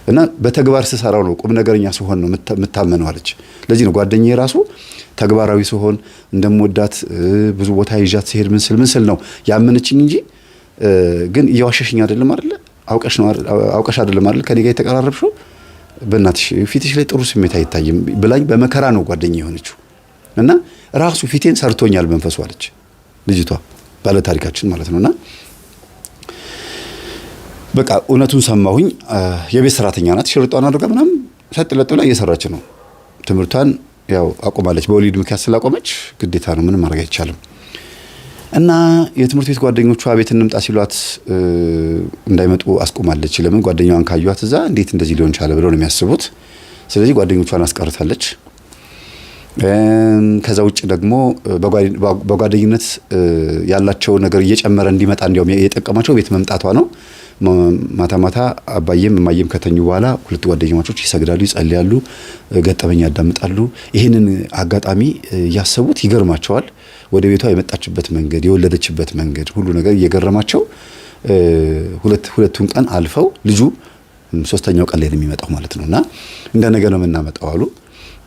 እና በተግባር ስሰራው ነው ቁም ነገረኛ ሲሆን ነው የምታመነው አለች። ለዚህ ነው ጓደኛዬ ራሱ ተግባራዊ ሲሆን እንደምወዳት ብዙ ቦታ ይዣት ሲሄድ ምን ስል ነው ያመነችኝ እንጂ ግን እየዋሸሽኝ አይደለም አይደለ አውቀሽ አይደለም አይደል ከኔ ጋር የተቀራረብሽው በእናትሽ ፊትሽ ላይ ጥሩ ስሜት አይታይም ብላኝ በመከራ ነው ጓደኛዬ የሆነችው። እና ራሱ ፊቴን ሰርቶኛል መንፈሱ አለች ልጅቷ ባለ ታሪካችን ማለት ነውና በቃ እውነቱን ሰማሁኝ። የቤት ሰራተኛ ናት። ሽርጧን አድርጋ ምናምን ሰጥለጥ ብላ እየሰራች ነው። ትምህርቷን ያው አቆማለች። በወሊድ ምክንያት ስላቆመች ግዴታ ነው፣ ምንም ማድረግ አይቻልም። እና የትምህርት ቤት ጓደኞቿ ቤት እንምጣ ሲሏት እንዳይመጡ አስቆማለች። ለምን ጓደኛዋን ካዩት እዛ እንዴት እንደዚህ ሊሆን ቻለ ብለው ነው የሚያስቡት። ስለዚህ ጓደኞቿን አስቀርታለች። ከዛ ውጭ ደግሞ በጓደኝነት ያላቸው ነገር እየጨመረ እንዲመጣ እንዲያውም የጠቀማቸው ቤት መምጣቷ ነው። ማታ ማታ አባዬም እማዬም ከተኙ በኋላ ሁለት ጓደኛሞች ይሰግዳሉ፣ ይጸልያሉ፣ ገጠመኝ ያዳምጣሉ። ይሄንን አጋጣሚ ያሰቡት ይገርማቸዋል። ወደ ቤቷ የመጣችበት መንገድ፣ የወለደችበት መንገድ ሁሉ ነገር እየገረማቸው ሁለቱን ቀን አልፈው ልጁ ሶስተኛው ቀን ላይ ነው የሚመጣው ማለት ነውና እንደ ነገ ነው የምናመጣው አሉ።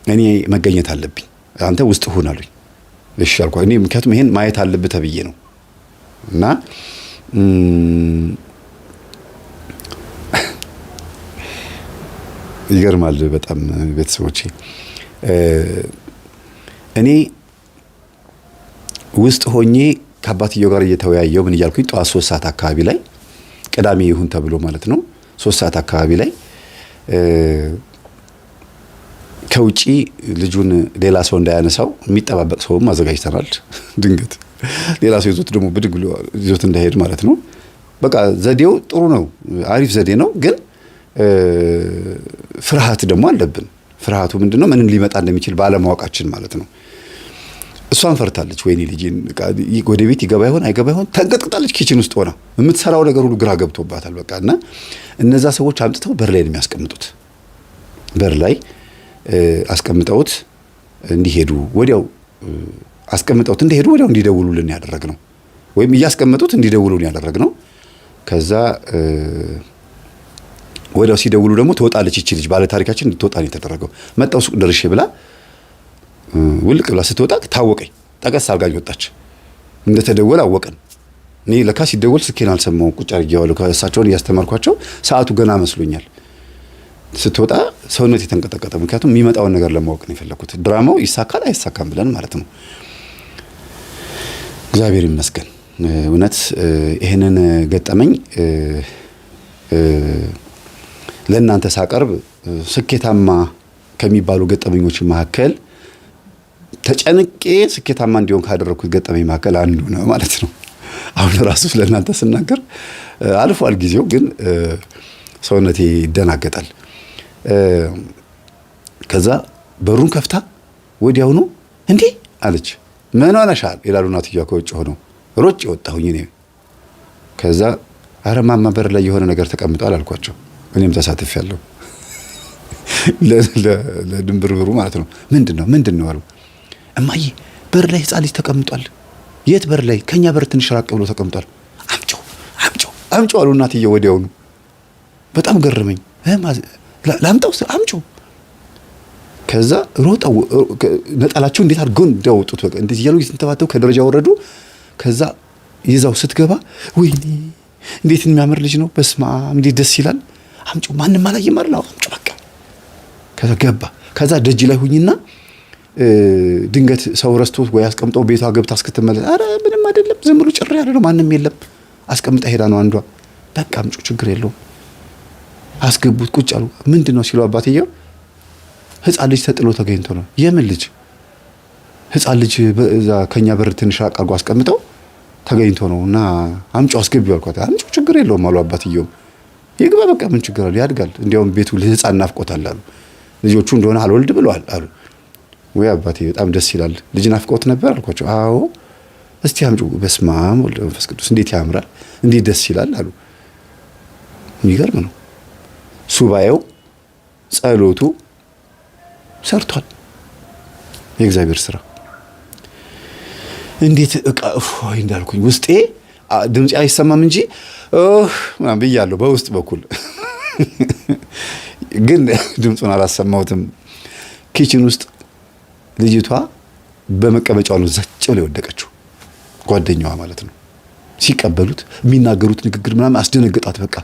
እኔ መገኘት አለብኝ አንተ ውስጥ ሁን አሉኝ። እሺ አልኳ። እኔ ምክንያቱም ይሄን ማየት አለብህ ተብዬ ነው። እና ይገርማል በጣም ቤተሰቦቼ። እኔ ውስጥ ሆኜ ከአባትየው ጋር እየተወያየው ምን እያልኩኝ ጠዋት 3 ሰዓት አካባቢ ላይ ቅዳሜ ይሁን ተብሎ ማለት ነው 3 ሰዓት አካባቢ ላይ ከውጪ ልጁን ሌላ ሰው እንዳያነሳው የሚጠባበቅ ሰውም አዘጋጅተናል። ድንገት ሌላ ሰው ይዞት ደግሞ ብድግ ብሎ ይዞት እንዳይሄድ ማለት ነው። በቃ ዘዴው ጥሩ ነው፣ አሪፍ ዘዴ ነው። ግን ፍርሃት ደግሞ አለብን። ፍርሃቱ ምንድነው? ምንም ሊመጣ እንደሚችል ባለማወቃችን ማለት ነው። እሷን ፈርታለች። ወይኔ ልጄን ወደ ቤት ይገባ ይሆን አይገባ ይሆን ተንቀጥቅጣለች። ኪችን ውስጥ ሆና የምትሰራው ነገር ሁሉ ግራ ገብቶባታል። በቃ እና እነዛ ሰዎች አምጥተው በር ላይ ነው የሚያስቀምጡት። በር ላይ አስቀምጠውት እንዲሄዱ ወዲያው አስቀምጠውት እንዲሄዱ ወዲያው እንዲደውሉልን ያደረግነው፣ ወይም እያስቀመጡት እንዲደውሉልን ያደረግነው። ከዛ ወዲያው ሲደውሉ ደግሞ ትወጣለች ይቺ ልጅ ባለ ታሪካችን እንድትወጣ ነው የተደረገው። መጣው ሱቅ ደርሼ ብላ ውልቅ ብላ ስትወጣ ታወቀኝ። ጠቀስ አርጋኝ ወጣች። እንደተደወለ አወቀን። እኔ ለካ ሲደወል ስልኬን አልሰማሁም። ቁጭ አድርጌዋለሁ ከእሳቸውን እያስተማርኳቸው ሰዓቱ ገና መስሎኛል። ስትወጣ ሰውነት የተንቀጠቀጠ፣ ምክንያቱም የሚመጣውን ነገር ለማወቅ ነው የፈለኩት። ድራማው ይሳካል አይሳካም ብለን ማለት ነው። እግዚአብሔር ይመስገን። እውነት ይሄንን ገጠመኝ ለእናንተ ሳቀርብ ስኬታማ ከሚባሉ ገጠመኞች መካከል ተጨንቄ ስኬታማ እንዲሆን ካደረኩት ገጠመኝ መካከል አንዱ ነው ማለት ነው። አሁን ራሱ ለእናንተ ስናገር አልፏል ጊዜው፣ ግን ሰውነቴ ይደናገጣል። ከዛ በሩን ከፍታ ወዲያውኑ እንዴ አለች። ምን ሆነሻል ይላሉ እናትየዋ ከውጭ ሆነው። ሮጭ ወጣሁኝ እኔ። ከዛ ኧረ ማማ በር ላይ የሆነ ነገር ተቀምጧል አልኳቸው። እኔም ተሳትፌያለሁ ለድንብርብሩ ማለት ነው። ምንድነው አሉ። እማዬ በር ላይ ህፃን ልጅ ተቀምጧል። የት በር ላይ? ከኛ በር ትንሽ ራቅ ብሎ ተቀምጧል። አምጪው አሉ እናትየው ወዲያውኑ። በጣም ገረመኝ። ላምጣው አምጪው። ከዛ ሮጠው ነጠላቸው እንዴት አድርገው እንዳወጡት በቃ እንደዚህ ያሉ እየተንተባተው ከደረጃ ወረዱ። ከዛ ይዛው ስትገባ ወይኔ እንዴት የሚያምር ልጅ ነው፣ በስመአብ እንዴት ደስ ይላል፣ አምጪው ማንንም አላየም አይደል፣ አምጪው በቃ። ከዛ ገባ። ከዛ ደጅ ላይ ሁኝና ድንገት ሰው ረስቶት ወይ አስቀምጠው ቤቷ ገብታ እስክትመለስ አረ ምንም አይደለም ዝም ብሎ ጭር ያለ ነው ማንም የለም አስቀምጣ ሄዳ ነው አንዷ። በቃ አምጪው ችግር የለውም አስገቡት። ቁጭ አሉ። ምንድነው ሲሉ አባትየው ህፃን ልጅ ተጥሎ ተገኝቶ ነው። የምን ልጅ? ህፃን ልጅ በዛ ከኛ በር ትንሽ ራቅ አድርጎ አስቀምጠው ተገኝቶ ነውና አምጪው አስገቢው አልኳት። አምጪው ችግር የለውም አሉ አባትየው። ይግባ በቃ ምን ችግር አለ ያድጋል፣ እንዲያውም ቤቱ ለህፃን ናፍቆታል አሉ። ልጆቹ እንደሆነ አልወልድ ብለዋል አሉ። ወይ አባቴ በጣም ደስ ይላል፣ ልጅ ናፍቆት ነበር አልኳቸው። አዎ እስቲ አምጪው። በስመ አብ ወልድ መንፈስ ቅዱስ እንዴት ያምራል፣ እንዴት ደስ ይላል አሉ። የሚገርም ነው። ሱባኤው ጸሎቱ ሰርቷል። የእግዚአብሔር ስራ እንዴት እቃ ወይ እንዳልኩኝ ውስጤ ድምጽ አይሰማም እንጂ ምናምን ብያለሁ በውስጥ በኩል ግን ድምፁን አላሰማሁትም። ኪችን ውስጥ ልጅቷ በመቀመጫው ነው ዘጭ ብላ የወደቀችው፣ ጓደኛዋ ማለት ነው። ሲቀበሉት የሚናገሩት ንግግር ምናምን አስደነገጣት። በቃ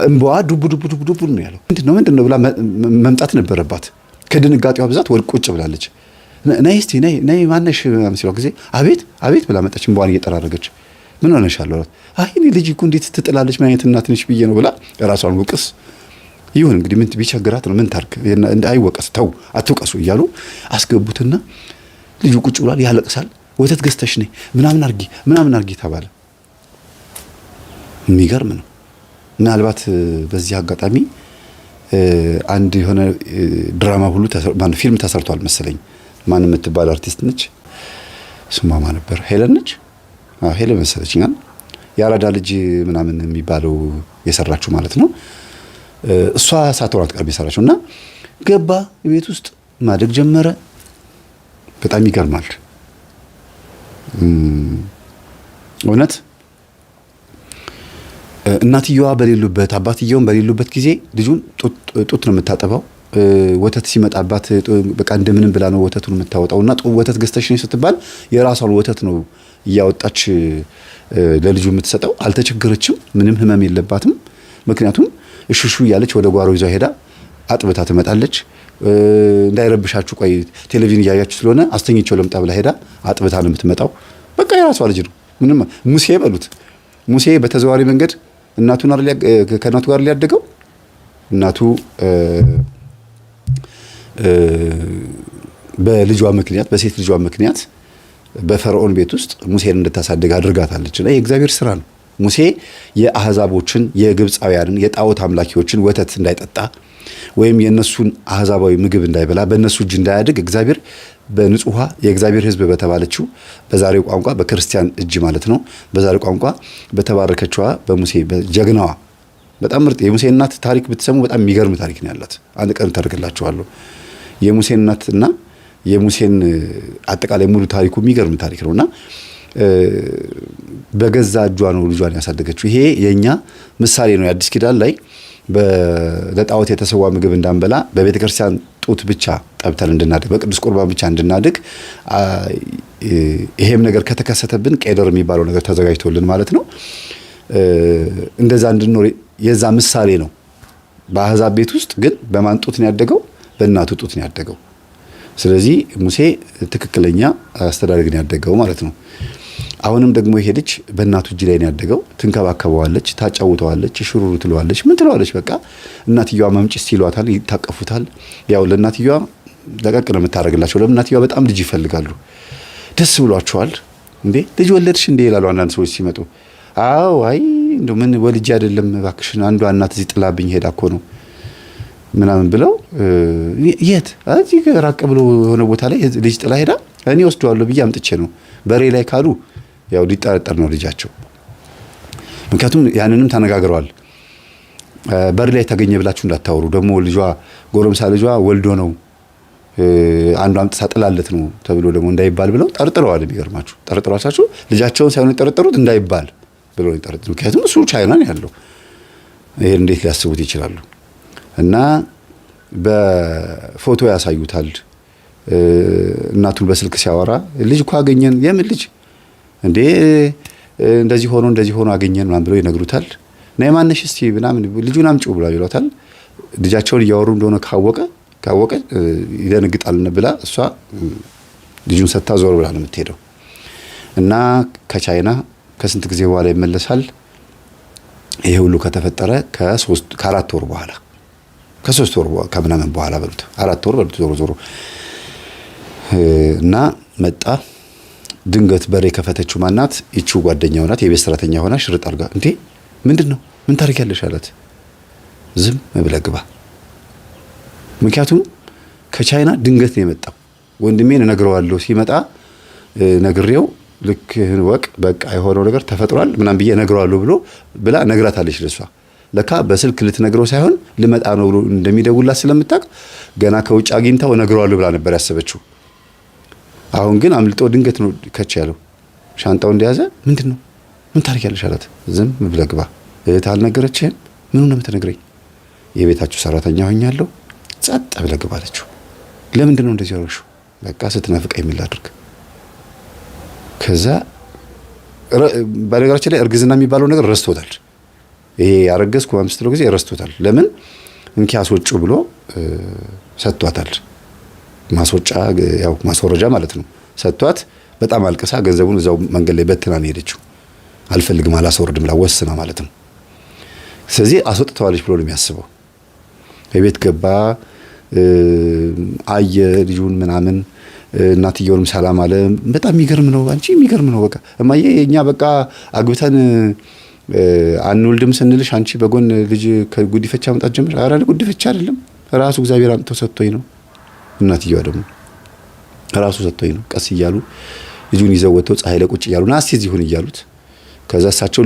እንባዋ ዱብ ዱብ ዱብ ዱብ ነው ያለው። ምንድነው ብላ መምጣት ነበረባት። ከድንጋጤዋ ብዛት ቁጭ ብላለች። ነይ እስቲ ነይ ማነሽ ሲለው ጊዜ አቤት አቤት ብላ መጣች። እንባዋን እየጠራረገች ምን ሆነሻል አሏት። አይ እኔ ልጅ እኮ እንዴት ትጥላለች ምን አይነት እናት ነሽ ብዬ ነው ብላ ራሷን ወቅስ። ይሁን እንግዲህ ምን ቢቸግራት ነው ምን ታርክ፣ አይወቀስ ተው አትውቀሱ እያሉ አስገቡትና ልጁ ቁጭ ብሏል፣ ያለቅሳል። ወተት ገዝተሽ ነይ ምናምን አርጊ ተባለ። የሚገርም ነው። ምናልባት በዚህ አጋጣሚ አንድ የሆነ ድራማ ሁሉ ፊልም ተሰርቷል መሰለኝ። ማን የምትባል አርቲስት ነች፣ ስሟ ማን ነበር? ሄለን ነች። ሄለን መሰለችኝ። የአራዳ ልጅ ምናምን የሚባለው የሰራችው ማለት ነው። እሷ ሳትሆን አትቀርም የሰራችው እና ገባ ቤት ውስጥ ማደግ ጀመረ። በጣም ይገርማል እውነት። እናትየዋ በሌሉበት አባትየውም በሌሉበት ጊዜ ልጁን ጡት ነው የምታጠባው። ወተት ሲመጣባት በቃ እንደምንም ብላ ነው ወተቱን የምታወጣውና ወተት ገዝተሽ ነው ስትባል የራሷን ወተት ነው እያወጣች ለልጁ የምትሰጠው። አልተቸገረችም፣ ምንም ህመም የለባትም። ምክንያቱም እሽሹ እያለች ወደ ጓሮ ይዛ ሄዳ አጥብታ ትመጣለች። እንዳይረብሻችሁ ቆይ ቴሌቪዥን እያያችሁ ስለሆነ አስተኝቼው ለምጣ ብላ ሄዳ አጥብታ ነው የምትመጣው። በቃ የራሷ ልጅ ነው። ምንም ሙሴ በሉት። ሙሴ በተዘዋዋሪ መንገድ ከእናቱ ጋር ሊያደገው እናቱ በልጇ ምክንያት በሴት ልጇ ምክንያት በፈርዖን ቤት ውስጥ ሙሴን እንድታሳድግ አድርጋታለች። እና የእግዚአብሔር ስራ ነው። ሙሴ የአህዛቦችን የግብፃውያንን የጣዖት አምላኪዎችን ወተት እንዳይጠጣ ወይም የነሱን አህዛባዊ ምግብ እንዳይበላ በእነሱ እጅ እንዳያድግ እግዚአብሔር በንጹህ የእግዚአብሔር ሕዝብ በተባለችው በዛሬው ቋንቋ በክርስቲያን እጅ ማለት ነው። በዛሬው ቋንቋ በተባረከችዋ በሙሴ በጀግናዋ በጣም ምርጥ የሙሴ እናት ታሪክ ብትሰሙ በጣም የሚገርም ታሪክ ነው ያላት። አንድ ቀን ተርክላችኋለሁ። የሙሴ እናትና የሙሴን አጠቃላይ ሙሉ ታሪኩ የሚገርም ታሪክ ነውና በገዛ እጇ ነው ልጇን ያሳደገችው። ይሄ የኛ ምሳሌ ነው። የአዲስ ኪዳን ላይ ለጣዖት የተሰዋ ምግብ እንዳንበላ በቤተ ክርስቲያን ጡት ብቻ ጠብተን እንድናድግ በቅዱስ ቁርባን ብቻ እንድናድግ ይሄም ነገር ከተከሰተብን ቄደር የሚባለው ነገር ተዘጋጅቶልን ማለት ነው እንደዛ እንድንኖር የዛ ምሳሌ ነው። በአህዛብ ቤት ውስጥ ግን በማን ጡት ነው ያደገው? በእናቱ ጡት ነው ያደገው። ስለዚህ ሙሴ ትክክለኛ አስተዳደግ ነው ያደገው ማለት ነው። አሁንም ደግሞ ይሄ ልጅ በእናቱ እጅ ላይ ነው ያደገው። ትንከባከበዋለች፣ ታጫውተዋለች፣ ሽሩሩ ትለዋለች፣ ምን ትለዋለች። በቃ እናትየዋ መምጭስ ይሏታል፣ ይታቀፉታል። ያው ለእናትየዋ ለቀቅ ነው የምታደርግላቸው። ለእናትየዋ በጣም ልጅ ይፈልጋሉ፣ ደስ ብሏቸዋል። እንዴ ልጅ ወለድሽ እንዴ ይላሉ አንዳንድ ሰዎች ሲመጡ። አዎ አይ እንደው ምን ወልጄ አይደለም እባክሽን፣ አንዷ እናት እዚህ ጥላብኝ ሄዳ እኮ ነው ምናምን ብለው የት እዚህ ራቅ ብሎ የሆነ ቦታ ላይ ልጅ ጥላ ሄዳ እኔ ወስደዋለሁ ብዬ አምጥቼ ነው በሬ ላይ ካሉ ያው ሊጠረጠር ነው ልጃቸው። ምክንያቱም ያንንም ተነጋግረዋል። በር ላይ ተገኘ ብላችሁ እንዳታወሩ፣ ደግሞ ልጇ ጎረምሳ ልጇ ወልዶ ነው አንዱ አምጥታ ጥላለት ነው ተብሎ ደግሞ እንዳይባል ብለው ጠርጥረዋል። ቢገርማችሁ ጠርጥሯቻችሁ ልጃቸውን ሳይሆን የጠረጠሩት እንዳይባል ብለው ይጠረጥሩ። ምክንያቱም እሱ ቻይና ነው ያለው። ይሄ እንዴት ሊያስቡት ይችላሉ? እና በፎቶ ያሳዩታል። እናቱን በስልክ ሲያወራ ልጅ እኮ አገኘን። የምን ልጅ እንዴ እንደዚህ ሆኖ አገኘን ምናምን ብለው ይነግሩታል። ነይ ማነሽ እስቲ ምናምን ልጁን አምጪው ብላ ይሏታል። ልጃቸውን እያወሩ እንደሆነ ካወቀ ይደነግጣል ብላ እሷ ልጁን ሰታ ዞር ብላ ነው የምትሄደው። እና ከቻይና ከስንት ጊዜ በኋላ ይመለሳል። ይሄ ሁሉ ከተፈጠረ ከ4 ወር በኋላ ከ3 ወር ከምናምን በኋላ በሉት 4 ወር በሉት ዞሮ እና መጣ። ድንገት በሬ ከፈተችው ማናት? ይቺው ጓደኛው ናት። የቤት ሰራተኛ ሆና ሽርጥ አርጋ እንዴ ምንድነው ምን ታሪክ ያለሽ አላት። ዝም ብለህ ግባ። ምክንያቱም ከቻይና ድንገት ነው የመጣው። ወንድሜን እነግረዋለሁ ሲመጣ ነግሬው ልክ ወቅ በቃ የሆነው ነገር ተፈጥሯል ምናምን ብዬ እነግረዋለሁ ብላ ነግራታለች ለሷ። ለካ በስልክ ልትነግረው ሳይሆን ልመጣ ነው ብሎ እንደሚደውላት ስለምታውቅ ገና ከውጭ አግኝታው እነግረዋለሁ ብላ ነበር ያሰበችው። አሁን ግን አምልጦ ድንገት ነው ከች ያለው። ሻንጣው እንደያዘ ምንድነው ምን ታሪክ ያለሽ አላት። ዝም ብለህ ግባ። እህት አልነገረችህም? ምኑን ነው የምትነግረኝ? የቤታችሁ ሰራተኛ ሆኛለሁ፣ ጸጥ ብለህ ግባ አለችው። ለምንድን ነው እንደዚህ ያደረግሽው? በቃ ስትናፍቀኝ ምን ላድርግ? ከዛ በነገራችን ላይ እርግዝና የሚባለው ነገር ረስቶታል። ይሄ ያረገዝኩ በ5 ጊዜ ረስቶታል። ለምን እንኪ አስወጪው ብሎ ሰጥቷታል። ማስወጫ ያው ማስወረጃ ማለት ነው። ሰጥቷት በጣም አልቅሳ ገንዘቡን እዛው መንገድ ላይ በትና ነው ሄደችው። አልፈልግም አላስወርድም ብላ ወስና ማለት ነው። ስለዚህ አስወጥተዋለች ብሎ ነው የሚያስበው። የቤት ገባ፣ አየ ልጁን ምናምን፣ እናትየውንም ሰላም አለ። በጣም የሚገርም ነው አንቺ፣ የሚገርም ነው በቃ እማዬ፣ እኛ በቃ አግብተን አንወልድም ስንልሽ አንቺ በጎን ልጅ ከጉዲፈቻ መጣት ጀምር። ኧረ ጉዲፈቻ አይደለም ራሱ እግዚአብሔር አምጥቶ ሰጥቶኝ ነው። እናትየዋ ደግሞ ራሱ ሰጥቶኝ ነው። ቀስ እያሉ ልጁን ይዘው ወጥተው ፀሐይ ላይ ቁጭ እያሉ ና እስቲ እዚህ ሁን እያሉት፣ ከዛ እሳቸው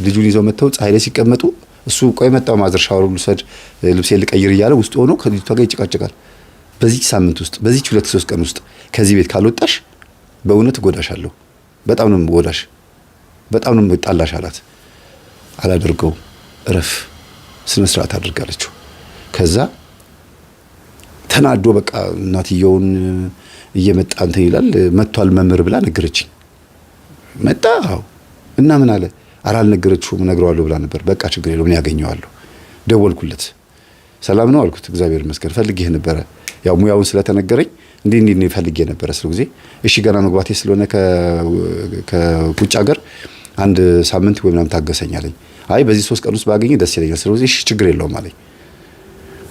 ልጁን ይዘው መጥተው ፀሐይ ላይ ሲቀመጡ እሱ ቆይ መጣው ማዘር ሻወር ልውሰድ ልብሴ ልቀይር እያለ ውስጥ ሆኖ ከልጅቷ ጋር ይጨቃጨቃል። በዚህ ሳምንት ውስጥ በዚህ 2-3 ቀን ውስጥ ከዚህ ቤት ካልወጣሽ በእውነት እጎዳሻለሁ፣ በጣም ነው የምጎዳሽ፣ በጣም ነው የምጣላሽ አላት። አላደርገው እረፍ ስነ ስርዓት አድርጋለችው። ከዛ ተናዶ በቃ እናትየውን እየመጣ እንትን ይላል። መጥቷል መምህር ብላ ነገረችኝ። መጣ እና ምን አለ? ኧረ አልነገረችውም እነግረዋለሁ ብላ ነበር። በቃ ችግር የለውም እኔ ያገኘዋለሁ። ደወልኩለት። ሰላም ነው አልኩት። እግዚአብሔር ይመስገን ፈልጌህ ነበረ፣ ያው ሙያውን ስለተነገረኝ እንዲህ ነው ፈልጌ ነበረ ስለ ጊዜ። እሺ ገና መግባቴ ስለሆነ ከውጭ ሀገር 1 ሳምንት ወይ ምናምን ታገሰኝ አለኝ። አይ በዚህ 3 ቀን ውስጥ ባገኘ ደስ ይለኛል። ስለዚህ እሺ ችግር የለውም አለኝ።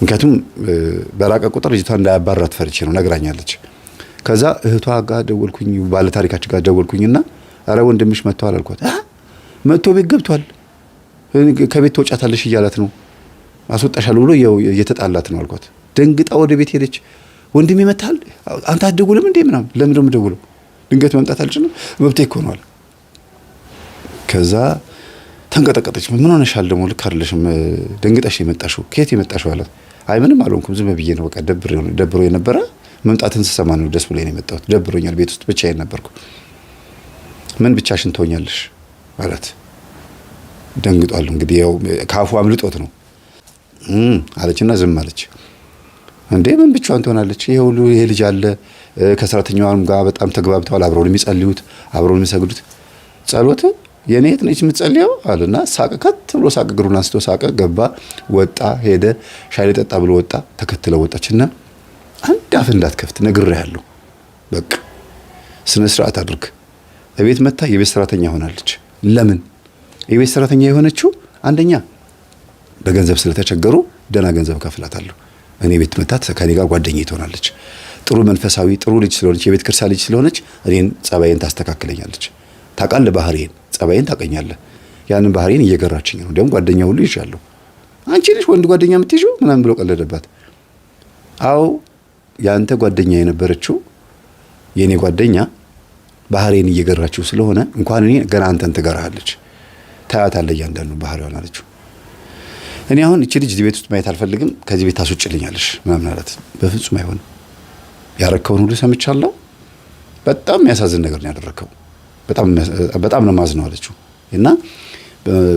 ምክንያቱም በራቀ ቁጥር ልጅቷ እንዳያባራት ፈርቼ ነው ነግራኛለች። ከዛ እህቷ ጋር ደወልኩኝ፣ ባለ ታሪካችን ጋር ደወልኩኝና አረ ወንድምሽ መጥቷል አልኳት። መጥቶ ቤት ገብቷል፣ ከቤት ትወጫታለሽ እያላት ነው፣ አስወጣሻለሁ ብሎ እየተጣላት ነው አልኳት። ደንግጣ ወደ ቤት ሄደች። ወንድሜ መጥቷል፣ አንተ አትደውልም እንዴ ምናምን። ለምን ነው የምደውለው? ድንገት መምጣት አልችልም፣ መብቴ እኮ ነው አለ። ከዛ ተንቀጠቀጠች። ምን ሆነሻል ደግሞ? ልክ አይደለሽም፣ ደንግጠሽ የመጣሽው ከየት የመጣሽው አላት። አይ ምንም አልሆንኩም፣ ዝም ብዬ ነው በቃ ደብሮ የነበረ መምጣትን ስሰማ ነው ደስ ብሎኝ ነው የመጣሁት። ደብሮኛል፣ ቤት ውስጥ ብቻዬን ነበርኩ። ምን ብቻሽን ትሆኛለሽ አላት። ደንግጧል እንግዲህ ያው ካፉ አምልጦት ነው አለችና ዝም አለች። እንዴ ምን ብቻዋን ትሆናለች? ይሄ ሁሉ ይሄ ልጅ አለ፣ ከሰራተኛዋም ጋር በጣም ተግባብተዋል፣ አብረው የሚጸልዩት፣ አብረው የሚሰግዱት። ጸሎት የኔ እህት ነች የምትጸልየው አለና ሳቀ። ከት ብሎ ሳቀ፣ እግሩን አንስቶ ሳቀ። ገባ፣ ወጣ፣ ሄደ። ሻይ ልጠጣ ብሎ ወጣ። ተከትለው ወጣችና አንድ አፍ እንዳትከፍት ነግሬሃለሁ፣ በቃ ስነ ስርዓት አድርግ። እቤት መታ የቤት ሰራተኛ ሆናለች። ለምን የቤት ሰራተኛ የሆነችው? አንደኛ በገንዘብ ስለተቸገሩ ደና ገንዘብ ከፍላታለሁ። እኔ ቤት መታ ከኔ ጋር ጓደኛዬ ትሆናለች። ጥሩ መንፈሳዊ ጥሩ ልጅ ስለሆነች የቤት ክርስቲያን ልጅ ስለሆነች እኔን ጸባዬን ታስተካክለኛለች። ታውቃለህ ባህሪዬን፣ ጸባዬን ታውቀኛለህ። ያንን ባህሪዬን እየገራችኝ ነው። ደግሞ ጓደኛ ሁሉ ይዣለሁ። አንቺ ልጅ ወንድ ጓደኛ የምትይዥው ምናምን ብሎ ቀለደባት። አዎ ያንተ ጓደኛ የነበረችው የኔ ጓደኛ ባህሪዬን እየገራችው ስለሆነ እንኳን እኔ ገና አንተን ትገራለች። ታያታለህ እያንዳንዱ ባህሪዋን አለችው። እኔ አሁን እቺ ልጅ እዚህ ቤት ውስጥ ማየት አልፈልግም፣ ከዚህ ቤት ታስወጭልኛለሽ ምናምን አላት። በፍጹም አይሆንም፣ ያረከውን ሁሉ ሰምቻለሁ። በጣም የሚያሳዝን ነገር ነው ያደረከው፣ በጣም ነው ማዝነው አለችው። እና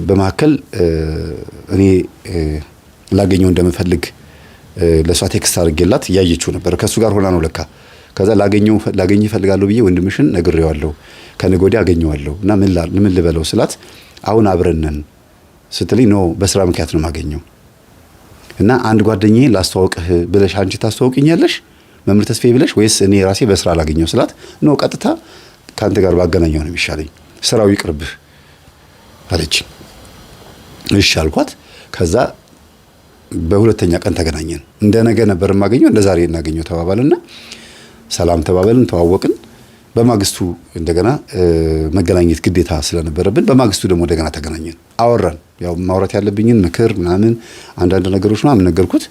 በመካከል እኔ ላገኘው እንደምፈልግ ለሷ ቴክስት አድርጌላት እያየችው ነበር። ከሱ ጋር ሆና ነው ለካ። ከዛ ላገኝ እፈልጋለሁ ብዬ ወንድምሽን ነግሬዋለሁ፣ ከነገ ወዲያ አገኘዋለሁ እና ምን ልበለው ስላት አሁን አብረን ነን ስትልኝ ነው በስራ ምክንያት ነው የማገኘው እና አንድ ጓደኛዬ ላስተዋውቅህ ብለሽ አንቺ ታስተዋውቂኛለሽ መምህር ተስፋዬ ብለሽ ወይስ እኔ ራሴ በስራ ላገኘው ስላት ነው ቀጥታ ካንተ ጋር ባገናኘው ነው የሚሻለኝ፣ ስራው ይቅርብህ አለች። እሺ አልኳት። ከዛ በሁለተኛ ቀን ተገናኘን። እንደ ነገ ነበር የማገኘው፣ እንደ ዛሬ እናገኘው ተባባልና ሰላም ተባባልን፣ ተዋወቅን። በማግስቱ እንደገና መገናኘት ግዴታ ስለነበረብን በማግስቱ ደግሞ እንደገና ተገናኘን፣ አወራን። ያው ማውራት ያለብኝን ምክር ምናምን አንዳንድ ነገሮች ምናምን ነገርኩት።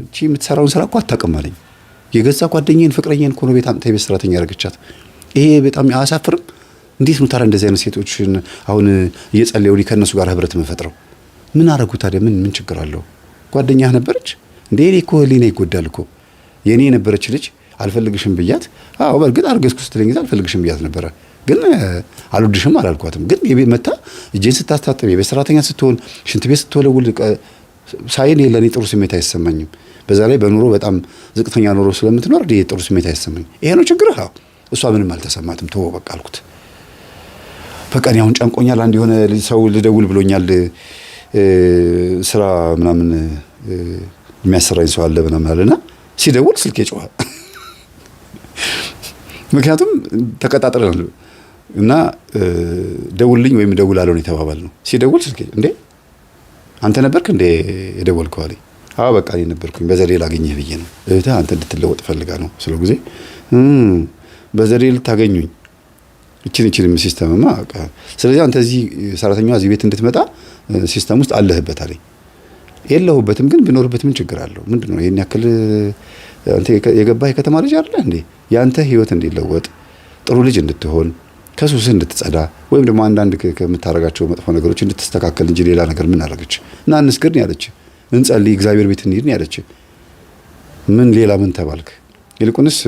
እቺ የምትሰራውን ስራ እኮ አታውቅም አለኝ። የገዛ ጓደኛዬን ፍቅረኛዬን እኮ ነው ቤት አምጥታ የቤት ሰራተኛ ያደረገቻት። ይሄ በጣም አያሳፍርም? እንዴት ነው ታዲያ እንደዚህ አይነት ሴቶችን አሁን እየጸለዩ ከነሱ ጋር ህብረት መፈጥረው? ምን አደረጉ ታዲያ? ምን ችግር አለው? ጓደኛህ ነበረች እንዴ? እኔ እኮ ህሊና ይጎዳል እኮ። የኔ የነበረች ልጅ አልፈልግሽም ብያት፣ አዎ በእርግጥ አርገዝኩ ስትለኝ ጊዜ አልፈልግሽም ብያት ነበረ፣ ግን አልወድሽም አላልኳትም። ግን የቤት መታ እጄን ስታስታጥብ፣ የቤት ሰራተኛ ስትሆን፣ ሽንት ቤት ስትወለውል ሳይን ለኔ ጥሩ ስሜት አይሰማኝም። በዛ ላይ በኑሮ በጣም ዝቅተኛ ኑሮ ስለምትኖር ጥሩ ስሜት አይሰማኝም። ይሄ ነው ችግርህ? አዎ። እሷ ምንም አልተሰማትም። ተወው በቃ አልኩት። በቃ እኔ አሁን ጨንቆኛል፣ አንድ የሆነ ሰው ልደውል ብሎኛል፣ ስራ ምናምን የሚያሰራኝ ሰው አለ ምናምን አለና ሲደውል ስልኬ ጮኸ። ምክንያቱም ተቀጣጥረናል እና ደውልልኝ ወይም እደውላለሁ ነው የተባባልነው። ሲደውል ስልኬ እንዴ አንተ ነበርክ እንዴ የደወልከው አለኝ። አዎ በቃ እኔ ነበርኩኝ፣ በዘዴ ላገኘህ ብዬ ነው። እህትህ አንተ እንድትለወጥ ፈልጋ ነው ስለ ጊዜ በዘዴ ልታገኙኝ እቺን ሲስተምማ በቃ ስለዚህ አንተ እዚህ ሰራተኛዋ እዚህ ቤት እንድትመጣ ሲስተም ውስጥ አለህበት አለኝ። የለሁበትም፣ ግን ቢኖርበት ምን ችግር አለው? ምንድነው ይሄን ያክል አንተ የገባህ የከተማ ልጅ አይደለ እንዴ? ያንተ ህይወት እንዲለወጥ ጥሩ ልጅ እንድትሆን ከሱስ እንድትጸዳ ወይም ደግሞ አንዳንድ ከምታረጋቸው መጥፎ ነገሮች እንድትስተካከል እንጂ ሌላ ነገር ምን አደረገች? እና እንስገድ ነው ያለች፣ እንጸልይ፣ እግዚአብሔር ቤት እንሂድ ነው ያለች። ምን ሌላ ምን ተባልክ? ይልቁንስ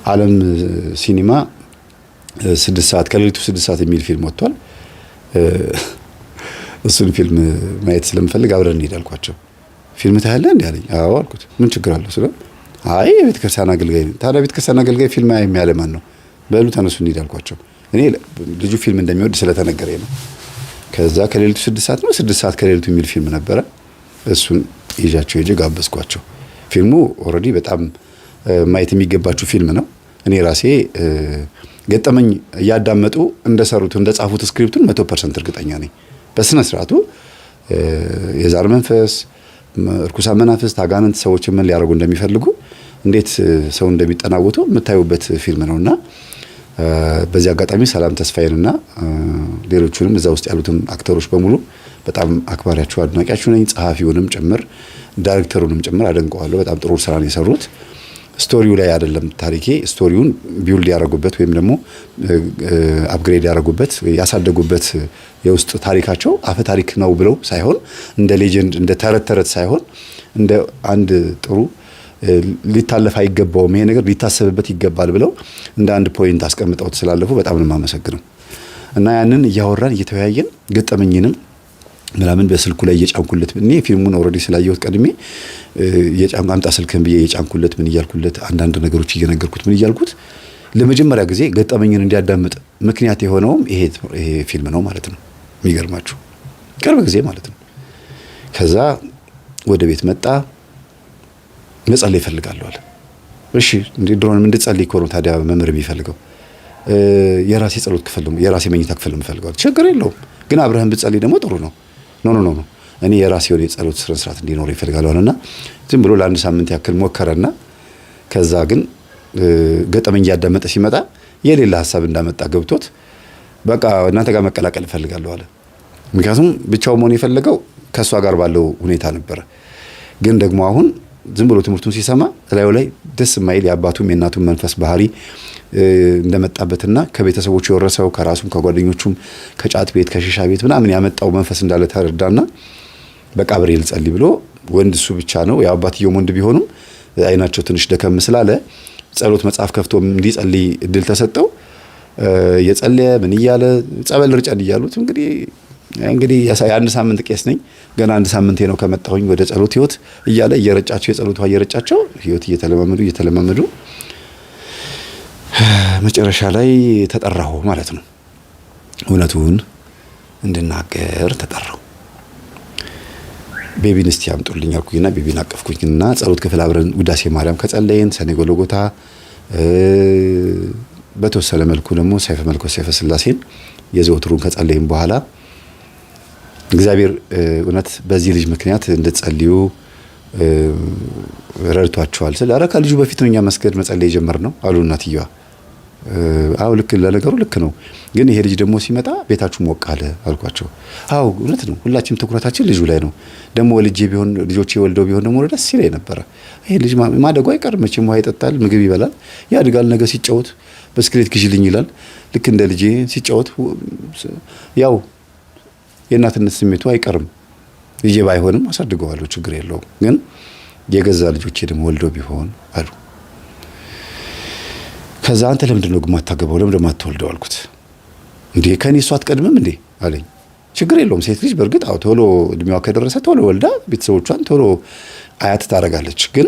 ዓለም ሲኒማ 6 ሰዓት ከሌሊቱ 6 ሰዓት የሚል ፊልም ወጥቷል። እሱን ፊልም ማየት ስለምፈልግ አብረን እንሂድ አልኳቸው። ፊልም ታያለህ እንዴ አለኝ። አዎ አልኩት። ምን ችግር አለው ስለ አይ የቤተክርስቲያን አገልጋይ ነኝ። ታዲያ ቤተክርስቲያን አገልጋይ ፊልም የሚያለ ማን ነው? በሉ ተነሱ እንሂድ አልኳቸው። እኔ ልጁ ፊልም እንደሚወድ ስለተነገረኝ ነው። ከዛ ከሌሊቱ 6 ሰዓት ነው 6 ሰዓት ከሌሊቱ የሚል ፊልም ነበረ። እሱን ይዣቸው ሄጄ ጋበዝኳቸው። ፊልሙ ኦልሬዲ በጣም ማየት የሚገባችሁ ፊልም ነው። እኔ ራሴ ገጠመኝ እያዳመጡ እንደሰሩት እንደጻፉት ስክሪፕቱን 100% እርግጠኛ ነኝ። በስነ ስርዓቱ የዛር መንፈስ፣ እርኩሳን መናፍስት፣ አጋንንት ሰዎችን ምን ሊያደርጉ እንደሚፈልጉ እንዴት ሰው እንደሚጠናወቱ የምታዩበት ፊልም ነውና በዚህ አጋጣሚ ሰላም ተስፋዬንና ሌሎቹንም እዛ ውስጥ ያሉትን አክተሮች በሙሉ በጣም አክባሪያችሁ አድናቂያችሁ ነኝ። ጸሐፊውንም ጭምር ዳይሬክተሩንም ጭምር አደንቀዋለሁ። በጣም ጥሩ ስራ ነው የሰሩት። ስቶሪው ላይ አይደለም ታሪኬ፣ ስቶሪውን ቢውልድ ያደረጉበት ወይም ደግሞ አፕግሬድ ያደረጉበት ያሳደጉበት የውስጥ ታሪካቸው አፈ ታሪክ ነው ብለው ሳይሆን እንደ ሌጀንድ እንደ ተረት ሳይሆን እንደ አንድ ጥሩ ሊታለፍ አይገባውም፣ ይሄ ነገር ሊታሰብበት ይገባል ብለው እንደ አንድ ፖይንት አስቀምጠው ስላለፉ በጣም ነው የማመሰግነው። እና ያንን እያወራን እየተወያየን ገጠመኝንም ምናምን በስልኩ ላይ እየጫንኩለት እኔ ፊልሙን ኦልሬዲ ስላየሁት ቀድሜ አምጣ ስልክህን ብዬ እየጫንኩለት ምን እያልኩለት አንዳንድ ነገሮች እየነገርኩት ምን እያልኩት ለመጀመሪያ ጊዜ ገጠመኝን እንዲያዳምጥ ምክንያት የሆነውም ይሄ ፊልም ነው ማለት ነው። የሚገርማችሁ ቅርብ ጊዜ ማለት ነው። ከዛ ወደ ቤት መጣ። መጸለይ እፈልጋለሁ አለ። እሺ እንዴ ድሮንም እንድጸልይ እኮ ነው ታዲያ መምህር የሚፈልገው። የራሴ ጸሎት ክፍል ነው የራሴ መኝታ ክፍል ነው የምፈልገው። ችግር የለውም ግን አብረህም ብትጸልይ ደግሞ ጥሩ ነው። ኖ እኔ የራሴ የሆነ የጸሎት ስነ ስርዓት እንዲኖር ይፈልጋለሁ አለና ዝም ብሎ ለአንድ ሳምንት ያክል ሞከረና ከዛ ግን ገጠመኝ እያዳመጠ ሲመጣ የሌላ ሐሳብ እንዳመጣ ገብቶት በቃ እናንተ ጋር መቀላቀል እፈልጋለሁ አለ። ምክንያቱም ብቻው መሆን የፈለገው ከሷ ጋር ባለው ሁኔታ ነበረ። ግን ደግሞ አሁን ዝም ብሎ ትምህርቱን ሲሰማ ላዩ ላይ ደስ የማይል የአባቱም የእናቱም መንፈስ ባህሪ እንደመጣበትና ከቤተሰቦቹ የወረሰው ከራሱም ከጓደኞቹም ከጫት ቤት ከሺሻ ቤት ምናምን ያመጣው መንፈስ እንዳለ ተረዳና በቃ አብሬ ልጸልይ ብሎ ወንድ እሱ ብቻ ነው የአባትየው ወንድ ቢሆኑም አይናቸው ትንሽ ደከም ስላለ ጸሎት መጽሐፍ ከፍቶ እንዲጸልይ እድል ተሰጠው። የጸለየ ምን እያለ ጸበል ርጨን እያሉት እንግዲህ የአንድ ሳምንት ቄስ ነኝ ገና አንድ ሳምንቴ ነው ከመጣሁኝ ወደ ጸሎት ህይወት እያለ እየረጫቸው የጸሎት ውሃ እየረጫቸው ህይወት እየተለማመዱ መጨረሻ ላይ ተጠራሁ ማለት ነው። እውነቱን እንድናገር ተጠራሁ። ቤቢን እስቲ አምጡልኝ አልኩኝና ቤቢን አቀፍኩኝና ጸሎት ክፍል አብረን ውዳሴ ማርያም ከጸለየን ሰኔ ጎልጎታ በተወሰነ መልኩ ደግሞ ሰይፈ መለኮት ሰይፈ ስላሴን የዘወትሩን ከጸለይን በኋላ እግዚአብሔር እውነት በዚህ ልጅ ምክንያት እንድትጸልዩ ረድቷቸዋል ስለ አረ ከልጁ በፊት ነው እኛ መስገድ መጸለይ የጀመርነው አሉ እናትየዋ። አው ልክ ለነገሩ ልክ ነው፣ ግን ይሄ ልጅ ደግሞ ሲመጣ ቤታችሁ ሞቅ አለ አልኳቸው። አው እውነት ነው፣ ሁላችንም ትኩረታችን ልጁ ላይ ነው። ደግሞ ልጆቼ ወልደው ቢሆን ደግሞ ደስ ይለኝ ነበረ። ይሄ ልጅ ማደጉ አይቀርም መቼም ውሃ ይጠጣል፣ ምግብ ይበላል፣ ያድጋል። ነገ ሲጫወት ብስክሌት ግዢልኝ ይላል። ልክ እንደ ልጄ ሲጫወት ያው የእናትነት ስሜቱ አይቀርም። ልጄ ባይሆንም አሳድገዋለሁ፣ ችግር የለውም። ግን የገዛ ልጆቼ ደግሞ ወልደው ቢሆን አሉ። ከዛ አንተ ለምንድን ነው ግማታ ገባው ለምን ደማት ተወልደው አልኩት። እንዴ ከኔ እሷ አትቀድምም እንዴ አለኝ። ችግር የለውም። ሴት ልጅ በእርግጥ ቶሎ እድሜዋ ከደረሰ ቶሎ ወልዳ ቤተሰቦቿን ቶሎ አያት ታደርጋለች። ግን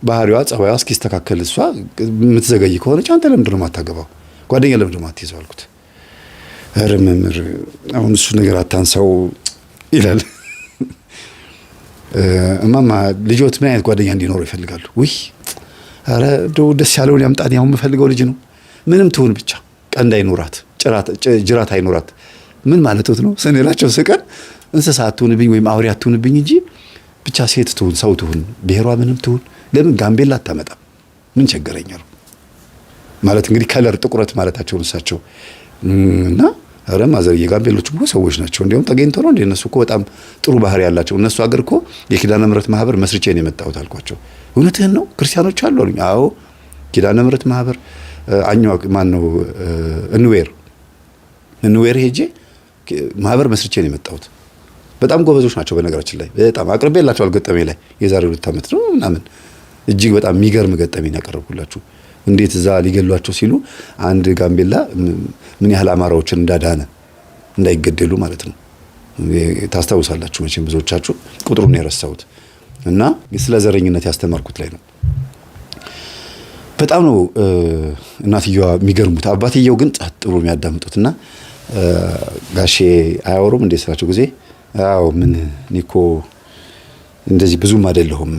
ባህሪዋ ጸባይዋ እስኪስተካከል እሷ የምትዘገይ ከሆነች አንተ ለምንድን ነው የማታገባው? ጓደኛ ለምንድን ነው የማትይዘው አልኩት። ኧረ መምህር አሁን እሱ ነገር አታንሳው ይላል። እማማ ልጆት ምን አይነት ጓደኛ እንዲኖረው ይፈልጋሉ? ውይ ኧረ እንደው ደስ ያለውን ያምጣን። ያው የምፈልገው ልጅ ነው ምንም ትሁን ብቻ ቀንድ አይኖራት ጅራት አይኖራት። ምን ማለት ነው ስንላቸው ስቀን እንስሳ አትሁንብኝ ወይም አውሬ አትሁንብኝ እንጂ ብቻ ሴት ትሁን ሰው ትሁን ብሔሯ ምንም ትሁን። ለምን ጋምቤላ አታመጣም? ምን ቸገረኛል ማለት እንግዲህ ከለር ጥቁረት ማለታቸውን እሳቸው እና ኧረ ማዘርዬ ጋምቤሎች እኮ ሰዎች ናቸው። እንዲያውም ተገኝተው ነው እነሱ እኮ በጣም ጥሩ ባህሪ ያላቸው። እነሱ አገር እኮ የኪዳነ ምሕረት ማህበር መስርቼ ነው የመጣሁት አልኳቸው። እውነትህን ነው ክርስቲያኖች አሉ አሉኝ። አዎ ኪዳነ ምሕረት ማህበር አኛው ማን ነው እንዌር ሄጄ ማህበር መስርቼ ነው የመጣሁት። በጣም ጎበዞች ናቸው በነገራችን ላይ በጣም አቅርቤላቸዋል። ገጠሜ ላይ የዛሬ 2 ዓመት ነው ምናምን እጅግ በጣም የሚገርም ገጠሜን ያቀረብኩላችሁ። እንዴት እዛ ሊገሏቸው ሲሉ አንድ ጋምቤላ ምን ያህል አማራዎችን እንዳዳነ እንዳይገደሉ ማለት ነው። ታስታውሳላችሁ መቼም ብዙዎቻችሁ፣ ቁጥሩን ነው የረሳሁት። እና ስለ ዘረኝነት ያስተማርኩት ላይ ነው። በጣም ነው እናትየዋ የሚገርሙት። አባትየው ግን ጸጥ ብሎ የሚያዳምጡትና ጋሼ አያወሩም እንዴ ስላቸው ጊዜ አዎ ምን ኒኮ እንደዚህ ብዙም አይደለሁም፣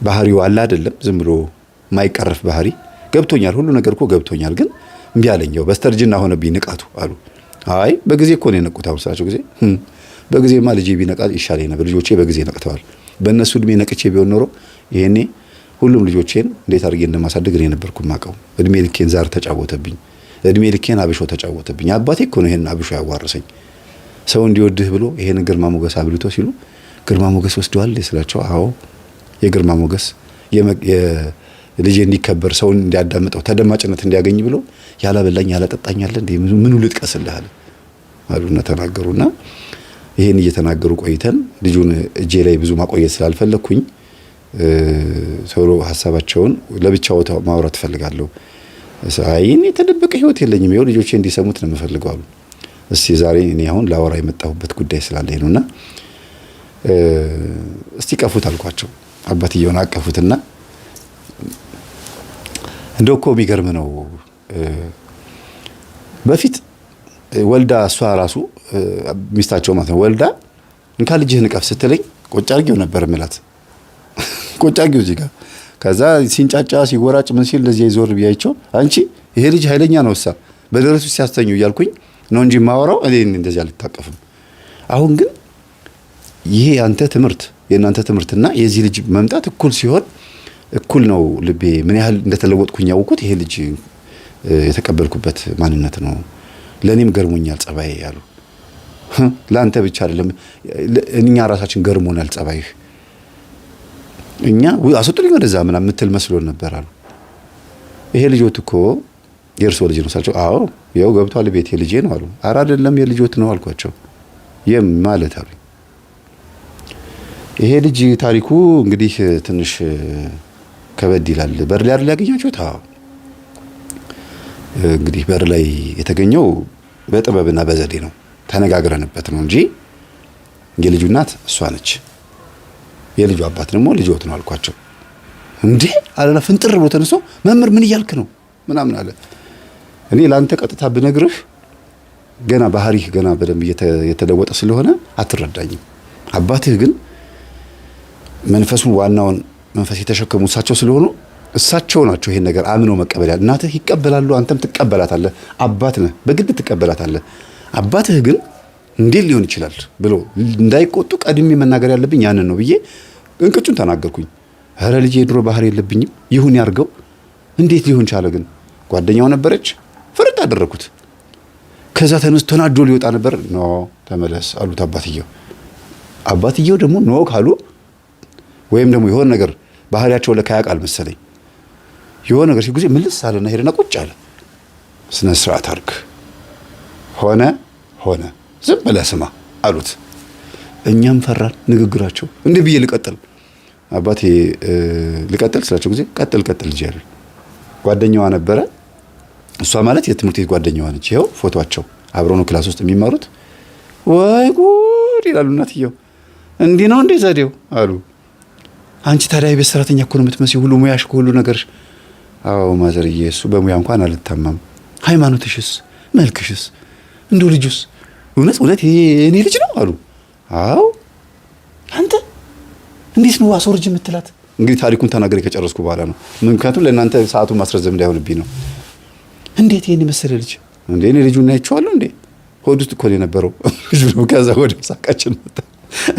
ባህሪው አለ አይደለም ዝም ብሎ ማይቀረፍ ባህሪ ገብቶኛል፣ ሁሉ ነገር እኮ ገብቶኛል፣ ግን እምቢ አለኝ በስተርጅና ሆነብኝ ንቃቱ አሉ። አይ በጊዜ እኮ ነው የነቁት አሁን ስላቸው ጊዜ በጊዜማ ልጄ ቢነቃ ይሻለኝ ነበር። ልጆቼ በጊዜ ነቅተዋል። በእነሱ እድሜ ነቅቼ ቢሆን ኖሮ ይሄኔ ሁሉም ልጆቼን እንዴት አድርጌ እንደማሳደግ እኔ ነበርኩ የማውቀው። እድሜ ልኬን ዛር ተጫወተብኝ፣ እድሜ ልኬን አብሾ ተጫወተብኝ። አባቴ እኮ ነው ይሄን አብሾ ያዋረሰኝ። ሰው እንዲወድህ ብሎ ይሄን ግርማ ሞገስ አብልቶ ሲሉ ግርማ ሞገስ ወስደዋል ስላቸው አዎ የግርማ ሞገስ ልጄ እንዲከበር ሰውን እንዲያዳምጠው ተደማጭነት እንዲያገኝ ብሎ ያላበላኝ ያላጠጣኝ አለ እንዴ ምኑ ልጥቀስልህ አሉና ተናገሩና ይሄን እየተናገሩ ቆይተን ልጁን እጄ ላይ ብዙ ማቆየት ስላልፈለኩኝ ቶሎ ሐሳባቸውን ለብቻው ማውራት ፈልጋለሁ። እኔ ተደበቀ ህይወት የለኝም ይኸው ልጆቼ እንዲሰሙት ነው የምፈልገው አሉ። እስቲ ዛሬ እኔ አሁን ላወራ የመጣሁበት ጉዳይ ስላለኝ ነውና እስቲ ቀፉት አልኳቸው። አባትየውን አቀፉትና እንደው እኮ የሚገርም ነው በፊት ወልዳ እሷ ራሱ ሚስታቸው ማለት ነው ወልዳ እንካ ልጅህን ቀፍ ስትለኝ ቁጭ አድርጌው ነበር ምላት ቁጭ አድርጌው እዚህ ጋር ከዛ ሲንጫጫ ሲጎራጭ ምን ሲል ለዚህ ይዞር ቢያይቸው አንቺ ይሄ ልጅ ኃይለኛ ነው እሳ በደረሱ ሲያስተኙ እያልኩኝ ነው እንጂ ማወራው እኔ እንደዚህ አልታቀፍም። አሁን ግን ይሄ ያንተ ትምህርት የእናንተ ትምህርትና የዚህ ልጅ መምጣት እኩል ሲሆን እኩል ነው ልቤ ምን ያህል እንደተለወጥኩኝ ያውቁት ይሄ ልጅ የተቀበልኩበት ማንነት ነው። ለኔም ገርሞኛል ጸባይ ያሉ ላንተ ብቻ አይደለም እኛ ራሳችን ገርሞናል ጸባይህ እኛ አስወጡልኝ ወደዛ ምናምን ምትል መስሎን ነበር አሉ። ይሄ ልጆት እኮ የእርሶ ልጅ ነው ሳቸው አዎ ያው ገብቷል ቤት የልጄ ነው አሉ። ኧረ አይደለም የልጆት ነው አልኳቸው። ማለት አሉ ይሄ ልጅ ታሪኩ እንግዲህ ትንሽ ከበድ ይላል። በር ላይ አይደል ያገኛችሁት? አዎ እንግዲህ በር ላይ የተገኘው በጥበብና በዘዴ ነው ተነጋግረንበት ነው እንጂ የልጁ እናት እሷ ነች፣ የልጁ አባት ደግሞ ልጆት ነው አልኳቸው። እንዴ አለና ፍንጥር ብሎ ተነስቶ መምህር ምን እያልክ ነው ምናምን አለ። እኔ ላንተ ቀጥታ ብነግርህ ገና ባህሪህ ገና በደንብ የተለወጠ ስለሆነ አትረዳኝም። አባትህ ግን መንፈሱን ዋናውን መንፈስ የተሸከሙ እሳቸው ስለሆኑ እሳቸው ናቸው ይሄን ነገር አምነው መቀበል ያለ። እናትህ ይቀበላሉ፣ አንተም ትቀበላታለህ። አባት ነህ በግድ ትቀበላታለህ። አባትህ ግን እንዴት ሊሆን ይችላል ብሎ እንዳይቆጡ ቀድሜ መናገር ያለብኝ ያንን ነው ብዬ እንቅጩን ተናገርኩኝ። ኧረ ልጄ የድሮ ባህሪ የለብኝም ይሁን ያርገው። እንዴት ሊሆን ቻለ ግን? ጓደኛው ነበረች ፍርጥ አደረኩት። ከዛ ተነስቶ ተናዶ ሊወጣ ነበር። ኖ ተመለስ አሉት አባትየው። አባትየው ደግሞ ኖ ካሉ ወይም ደግሞ የሆነ ነገር ባህሪያቸው ለካ ያውቃል መሰለኝ የሆነ ነገር ሲጉዜ ምልስ አለና ሄደና ቁጭ አለ። ስነ ስርዓት አድርግ ሆነ ዝም ብለህ ስማ አሉት። እኛም ፈራን ንግግራቸው። እንዴ ብዬ ልቀጥል አባቴ ልቀጥል ስላቸው ጊዜ ቀጥል ልጅ ያለ ጓደኛዋ ነበረ። እሷ ማለት የትምህርት ቤት ጓደኛዋ ነች። ይኸው ፎቶአቸው አብረው ነው ክላስ ውስጥ የሚማሩት። ወይ ጉድ ይላሉ እናትየው። እንዲህ ነው እንዴ ዘዴው አሉ። አንቺ ታዲያ የቤት ሰራተኛ እኮ ነው የምትመስዪው፣ ሁሉ ሙያሽ ሁሉ ነገርሽ። አዎ ማዘርዬ፣ እሱ በሙያ እንኳን አልታማም። ሃይማኖትሽስ፣ መልክሽስ፣ እንደው ልጁስ እውነት የኔ ልጅ ነው አሉ። አዎ አንተ እንዴት ነው አስወርጅ የምትላት? እንግዲህ ታሪኩን ተናገሬ ከጨረስኩ በኋላ ነው። ምክንያቱም ለእናንተ ሰዓቱን ማስረዘም እንዳይሆንብኝ ነው። እንዴት ይሄን መሰለ ልጅ እንዴ? እኔ ልጁን አይቼዋለሁ እንዴ? ሆድ ውስጥ እኮ ነው የነበረው ልጁ ነው። ከዛ ወደ ሳቃችን መጣ።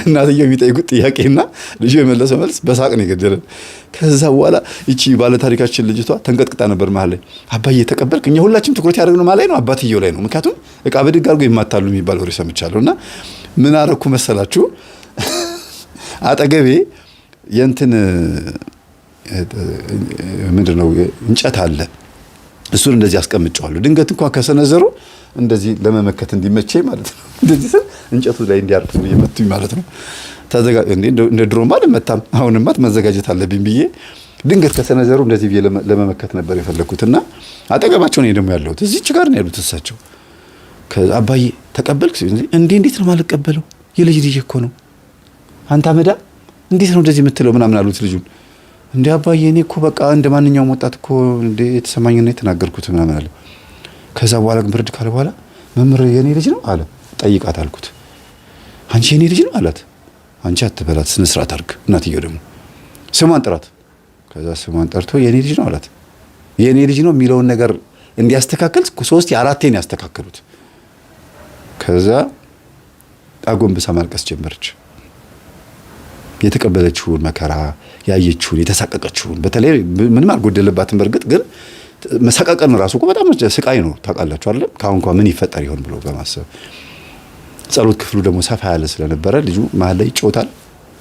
እናትየው የሚጠይቁት ጥያቄና ልጁ የመለሰው መልስ በሳቅ ነው የገደለን። ከዛ በኋላ እቺ ባለ ታሪካችን ልጅቷ ተንቀጥቅጣ ነበር መሀል ላይ። አባዬ ተቀበልክ? እኛ ሁላችንም ትኩረት ያደረግነው ማለት ነው አባትየው ላይ ነው። ምክንያቱም እቃ ብድግ አድርጎ ይማታሉ የሚባል ወሬ ሰምቻለሁ። እና ምን አረኩ መሰላችሁ? አጠገቤ የእንትን ምንድነው እንጨት አለ። እሱን እንደዚህ አስቀምጨዋለሁ። ድንገት እንኳን ከሰነዘሩ እንደዚህ ለመመከት እንዲመቸኝ ማለት ነው። እንደዚህ ስል እንጨቱ ላይ እንዲያርፍ የመቱኝ ማለት ነው። እንደ ድሮማ አልመታም፣ አሁንማ መዘጋጀት አለብኝ ብዬ ድንገት ከሰነዘሩ እንደዚህ ብዬ ለመመከት ነበር የፈለኩትና አጠገባቸው ነው ደግሞ ያለሁት። እዚች ጋር ነው ያሉት እሳቸው። አባዬ ተቀበልክ? እንዴት ነው የማልቀበለው? የልጅ ልጅ እኮ ነው። አንተ አመዳ እንዴት ነው እንደዚህ የምትለው ምናምን አሉት ልጁን። እንደ አባዬ እኔ እኮ በቃ እንደ ማንኛውም ወጣት እኮ እንደ የተሰማኝና የተናገርኩት ምናምን አለ። ከዛ በኋላ ግን ብርድ ካለ በኋላ መምህር የኔ ልጅ ነው አለ። ጠይቃት አልኩት። አንቺ የኔ ልጅ ነው አላት። አንቺ አትበላት፣ ስነ ስርዓት አድርግ። እናትየው ደግሞ ስሟን ጥራት። ከዛ ስሟን ጠርቶ የኔ ልጅ ነው አላት። የኔ ልጅ ነው የሚለውን ነገር እንዲያስተካክል 3-4 ያስተካከሉት። ከዛ አጎንብሳ ማልቀስ ጀመረች። የተቀበለችውን መከራ ያየችውን የተሳቀቀችውን፣ በተለይ ምንም አልጎደለባትም። በርግጥ ግን መሳቀቀን ራሱ እኮ በጣም ስቃይ ነው ታውቃላችሁ አይደል? ካሁን እንኳን ምን ይፈጠር ይሆን ብሎ በማሰብ ጸሎት ክፍሉ ደግሞ ሰፋ ያለ ስለነበረ ልጁ መሀል ላይ ይጮታል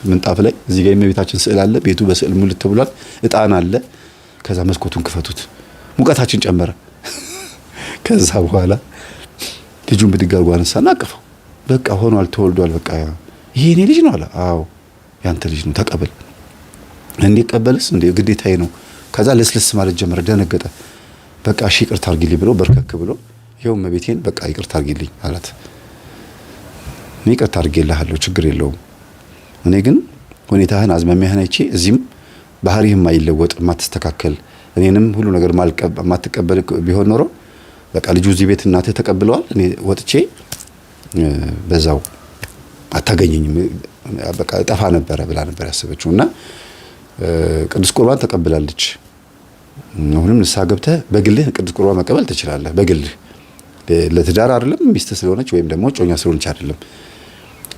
ምንጣፍ ላይ። እዚህ ጋር የእመቤታችን ስዕል አለ። ቤቱ በስዕል ሙልት ተብሏል። እጣን አለ። ከዛ መስኮቱን ክፈቱት። ሙቀታችን ጨመረ። ከዛ በኋላ ልጁን ብድግ አድርጎ አነሳና አቀፈው። በቃ ሆኗል፣ ተወልዷል። በቃ ይሄ የኔ ልጅ ነው አለ። አዎ ያንተ ልጅ ነው፣ ተቀበል። እንዲቀበልስ እንደ ግዴታዬ ነው። ከዛ ለስለስ ማለት ጀመረ። ደነገጠ። በቃ እሺ ይቅርታ አድርጊልኝ ብሎ በርከክ ብሎ ይኸው እመቤቴን በቃ ይቅርታ አድርጊልኝ አላት። እኔ ይቅርታ አድርጌልሃለሁ፣ ችግር የለውም። እኔ ግን ሁኔታህን አዝማሚያህን አይቼ እዚህም ባህሪህ የማይለወጥ የማትስተካከል እኔንም ሁሉ ነገር ማትቀበል ቢሆን ኖሮ በቃ ልጁ እዚህ ቤት እናትህ ተቀብለዋል፣ እኔ ወጥቼ በዛው አታገኘኝም፣ በቃ ጠፋ ነበረ ብላ ነበር ያሰበችው። እና ቅዱስ ቁርባን ተቀብላለች። አሁንም ንስሐ ገብተህ በግልህ ቅዱስ ቁርባን መቀበል ትችላለህ። በግልህ ለትዳር አይደለም ሚስት ስለሆነች ወይም ደግሞ ጮኛ ስለሆነች አይደለም።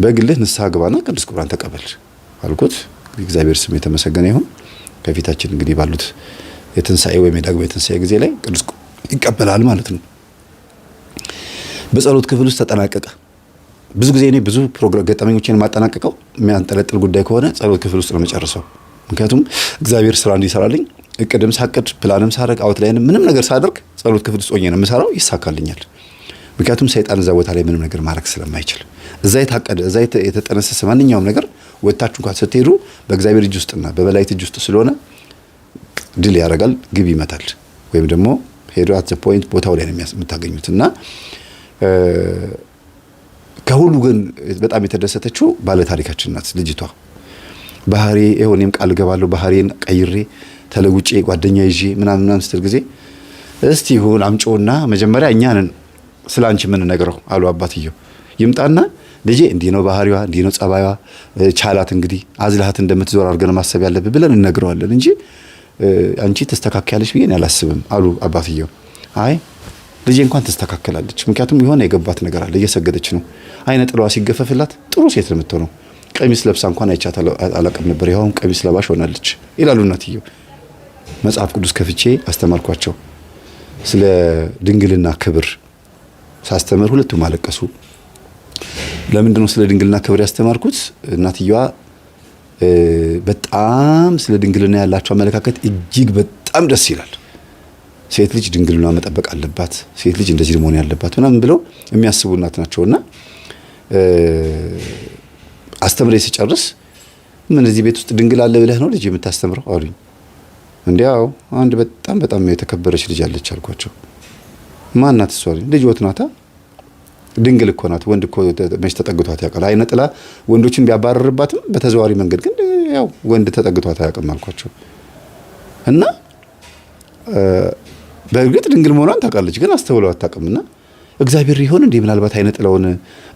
በግልህ ንስሐ ግባና ቅዱስ ቁርባን ተቀበል አልኩት። እግዚአብሔር ስም የተመሰገነ ይሁን። ከፊታችን እንግዲህ ባሉት የትንሳኤ ወይም የዳግማዊ ትንሳኤ ጊዜ ላይ ቅዱስ ይቀበላል ማለት ነው። በጸሎት ክፍል ውስጥ ተጠናቀቀ። ብዙ ጊዜ እኔ ብዙ ገጠመኞችን የማጠናቀቀው የሚያንጠለጥል ጉዳይ ከሆነ ጸሎት ክፍል ውስጥ ነው የምጨርሰው። ምክንያቱም እግዚአብሔር ስራ እንዲሰራልኝ እቅድም ሳቅድ ፕላንም ሳደርግ አውትላይንም ምንም ነገር ሳደርግ ጸሎት ክፍል ውስጥ ሆኜ ነው የምሰራው፣ ይሳካልኛል። ምክንያቱም ሰይጣን እዛ ቦታ ላይ ምንም ነገር ማድረግ ስለማይችል እዛ የታቀደ እዛ የተጠነሰሰ ማንኛውም ነገር ወጣችሁ እንኳን ስትሄዱ በእግዚአብሔር እጅ ውስጥና በመላእክት እጅ ውስጥ ስለሆነ ድል ያደርጋል፣ ግብ ይመታል። ወይም ደግሞ ሄዶ አት ዘ ፖይንት ቦታው ላይ ነው የምታገኙት። እና ከሁሉ ግን በጣም የተደሰተችው ባለ ታሪካችን ናት ልጅቷ። ባህሪ እኔም ቃል ገባለሁ ባህሪን ቀይሬ ተለውጬ ጓደኛ ይዤ ምናምን ስትል ጊዜ እስቲ ይሁን አምጪውና መጀመሪያ እኛንን ስላንቺ ምን ነገረው አሉ አባትየው። ይምጣና ልጄ እንዲህ ነው ባህሪዋ፣ እንዲህ ነው ጸባይዋ፣ ቻላት እንግዲህ አዝልሃት እንደምትዞር አድርገን ማሰብ ያለብን ብለን እንነግረዋለን እንጂ አንቺ ተስተካከያለሽ ብዬ አላስብም አሉ አባትየው። አይ ልጄ እንኳን ተስተካከላለች፣ ምክንያቱም የሆነ የገባት ነገር አለ፣ እየሰገደች ነው። አይነ ጥሏ ሲገፈፍላት ጥሩ ሴት ነው የምትሆነው። ቀሚስ ለብሳ እንኳን አይቻት አላውቅም ነበር፣ ይኸውም ቀሚስ ለባሽ ሆናለች ይላሉ እናትየው። መጽሐፍ ቅዱስ ከፍቼ አስተማርኳቸው። ስለ ድንግልና ክብር ሳስተምር ሁለቱም አለቀሱ። ለምንድን ነው ስለ ድንግልና ክብር ያስተማርኩት? እናትየዋ በጣም ስለ ድንግልና ያላቸው አመለካከት እጅግ በጣም ደስ ይላል። ሴት ልጅ ድንግልና መጠበቅ አለባት፣ ሴት ልጅ እንደዚህ መሆን ያለባት ምናምን ብለው የሚያስቡ እናት ናቸውና አስተምሬ ሲጨርስ ምን እዚህ ቤት ውስጥ ድንግል አለ ብለህ ነው ልጅ የምታስተምረው አሉኝ። እንዲያው አንድ በጣም የተከበረች ልጅ አለች አልኳቸው። ማን ናት እሷ? ልጅ ወት ናታ። ድንግል እኮ ናት። ወንድ እኮ መች ተጠግቷት ያውቃል? አይነ ጥላ ወንዶችን ቢያባረርባትም በተዘዋዋሪ መንገድ ግን ያው ወንድ ተጠግቷት አያውቅም አልኳቸው። እና በእርግጥ ድንግል መሆኗን ታውቃለች፣ ግን አስተውለው አታውቅምና እግዚአብሔር ይሆን እንዴ ምናልባት አይነ ጥላውን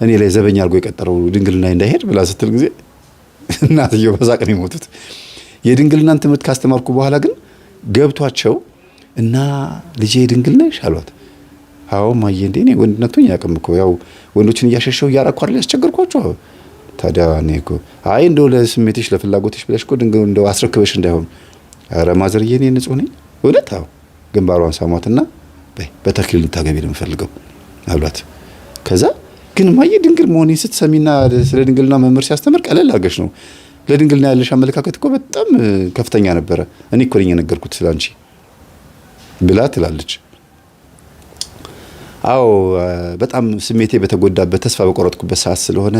እኔ ላይ ዘበኛ አድርጎ የቀጠረው ድንግልና እንዳይሄድ ብላ ስትል ጊዜ እናትየው በሳቅ ነው የሞቱት። የድንግልናን ትምህርት ካስተማርኩ በኋላ ግን ገብቷቸው እና ልጄ ድንግል ነሽ አሏት። አዎ ማየ እንዴ እኔ ወንድ ነክቶኝ አያውቅም እኮ ያው ወንዶችን እያሸሸው እያራኩ አይደል ያስቸገርኳቸው። ታዲያ እኔ እኮ አይ እንደው ለስሜትሽ ለፍላጎትሽ ብለሽ እኮ ድንግል እንደው አስረክበሽ እንዳይሆን። ኧረ ማዘርዬ እኔ ንጹህ ነኝ እውነት። አዎ ግንባሯን ሳሟትና በተክሊል ልታገቢ ነው የምፈልገው አሏት። ከዛ ግን ማየ ድንግል መሆኔን ስትሰሚና ስለ ድንግልና መምህር ሲያስተምር ቀለል አድርገሽ ነው ለድንግልና ያለሽ አመለካከት እኮ በጣም ከፍተኛ ነበረ። እኔ እኮ ነኝ የነገርኩት ስላንቺ ብላ ትላለች። አዎ በጣም ስሜቴ በተጎዳበት ተስፋ በቆረጥኩበት ሰዓት ስለሆነ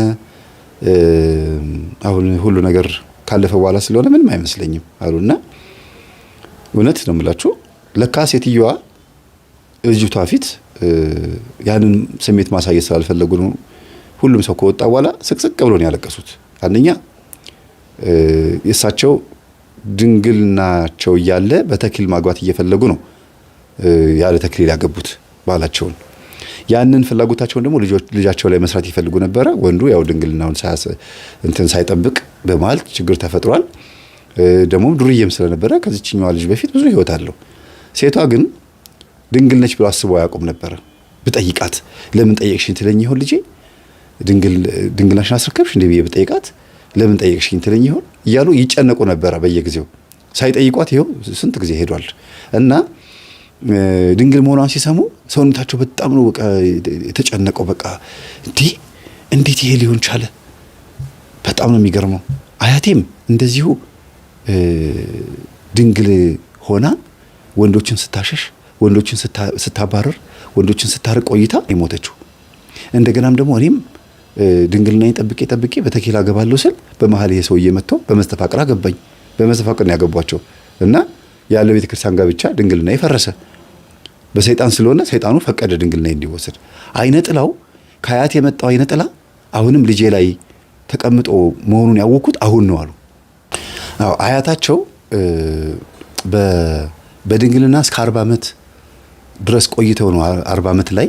አሁን ሁሉ ነገር ካለፈ በኋላ ስለሆነ ምንም አይመስለኝም አሉና እውነት ነው የምላችሁ ለካ ሴትዮዋ ልጅቷ ፊት ያንን ስሜት ማሳየት ስላልፈለጉ ነው። ሁሉም ሰው ከወጣ በኋላ ስቅስቅ ብሎ ነው ያለቀሱት። አንደኛ የእሳቸው ድንግልናቸው እያለ በተክሊል ማግባት እየፈለጉ ነው ያለ ተክሊል ያገቡት ባላቸውን። ያንን ፍላጎታቸውን ደግሞ ልጃቸው ላይ መስራት ይፈልጉ ነበረ። ወንዱ ያው ድንግልናውን ሳይጠብቅ በመሀል ችግር ተፈጥሯል። ደግሞ ዱርዬም ስለነበረ ከዚችኛዋ ልጅ በፊት ብዙ ህይወት አለው። ሴቷ ግን ድንግል ነች ብሎ አስበው አያውቁም ነበረ። ብጠይቃት ለምን ጠየቅሽኝ ትለኝ ይሆን ልጄ ድንግልናሽን አስረከብሽ እንዴ ብዬ ብጠይቃት ለምን ጠየቅሽኝ ትለኝ ይሆን እያሉ ይጨነቁ ነበረ በየጊዜው። ሳይጠይቋት ይኸው ስንት ጊዜ ሄዷል። እና ድንግል መሆኗን ሲሰሙ ሰውነታቸው በጣም ነው በቃ የተጨነቀው። በቃ እንዴት ይሄ ሊሆን ቻለ? በጣም ነው የሚገርመው። አያቴም እንደዚሁ ድንግል ሆና ወንዶችን ስታሸሽ፣ ወንዶችን ስታባረር፣ ወንዶችን ስታርቅ ቆይታ የሞተችው። እንደገናም ደግሞ እኔም ድንግልናዬን ጠብቄ በተክሊል አገባለሁ ስል በመሀል ይሄ ሰውዬ መጥቶ በመስተፋቅር አገባኝ። በመስተፋቅር ነው ያገቧቸው እና ያለው ቤተክርስቲያን ጋብቻ ድንግልና የፈረሰ በሰይጣን ስለሆነ ሰይጣኑ ፈቀደ ድንግልና እንዲወሰድ። አይነ ጥላው ከአያት የመጣው አይነ ጥላ አሁንም ልጄ ላይ ተቀምጦ መሆኑን ያወኩት አሁን ነው አሉ። አዎ አያታቸው በድንግልና እስከ 40 ዓመት ድረስ ቆይተው ነው 40 ዓመት ላይ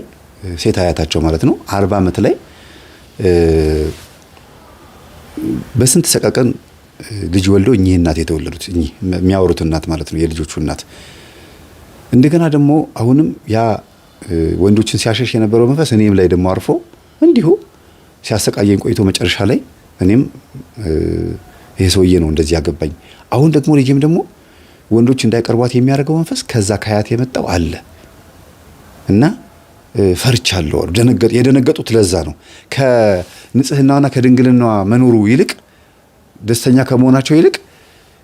ሴት አያታቸው ማለት ነው 40 ዓመት ላይ በስንት ሰቀቀን ልጅ ወልደው እኚህ እናት የተወለዱት እኚህ የሚያወሩት እናት ማለት ነው የልጆቹ እናት። እንደገና ደግሞ አሁንም ያ ወንዶችን ሲያሸሽ የነበረው መንፈስ እኔም ላይ ደግሞ አርፎ እንዲሁ ሲያሰቃየኝ ቆይቶ መጨረሻ ላይ እኔም ይሄ ሰውዬ ነው እንደዚህ ያገባኝ። አሁን ደግሞ ልጅም ደግሞ ወንዶች እንዳይቀርቧት የሚያደርገው መንፈስ ከዛ ከአያት የመጣው አለ እና ፈርቻለሁ። የደነገጡት ለዛ ነው። ከንጽህናና ከድንግልናዋ መኖሩ ይልቅ ደስተኛ ከመሆናቸው ይልቅ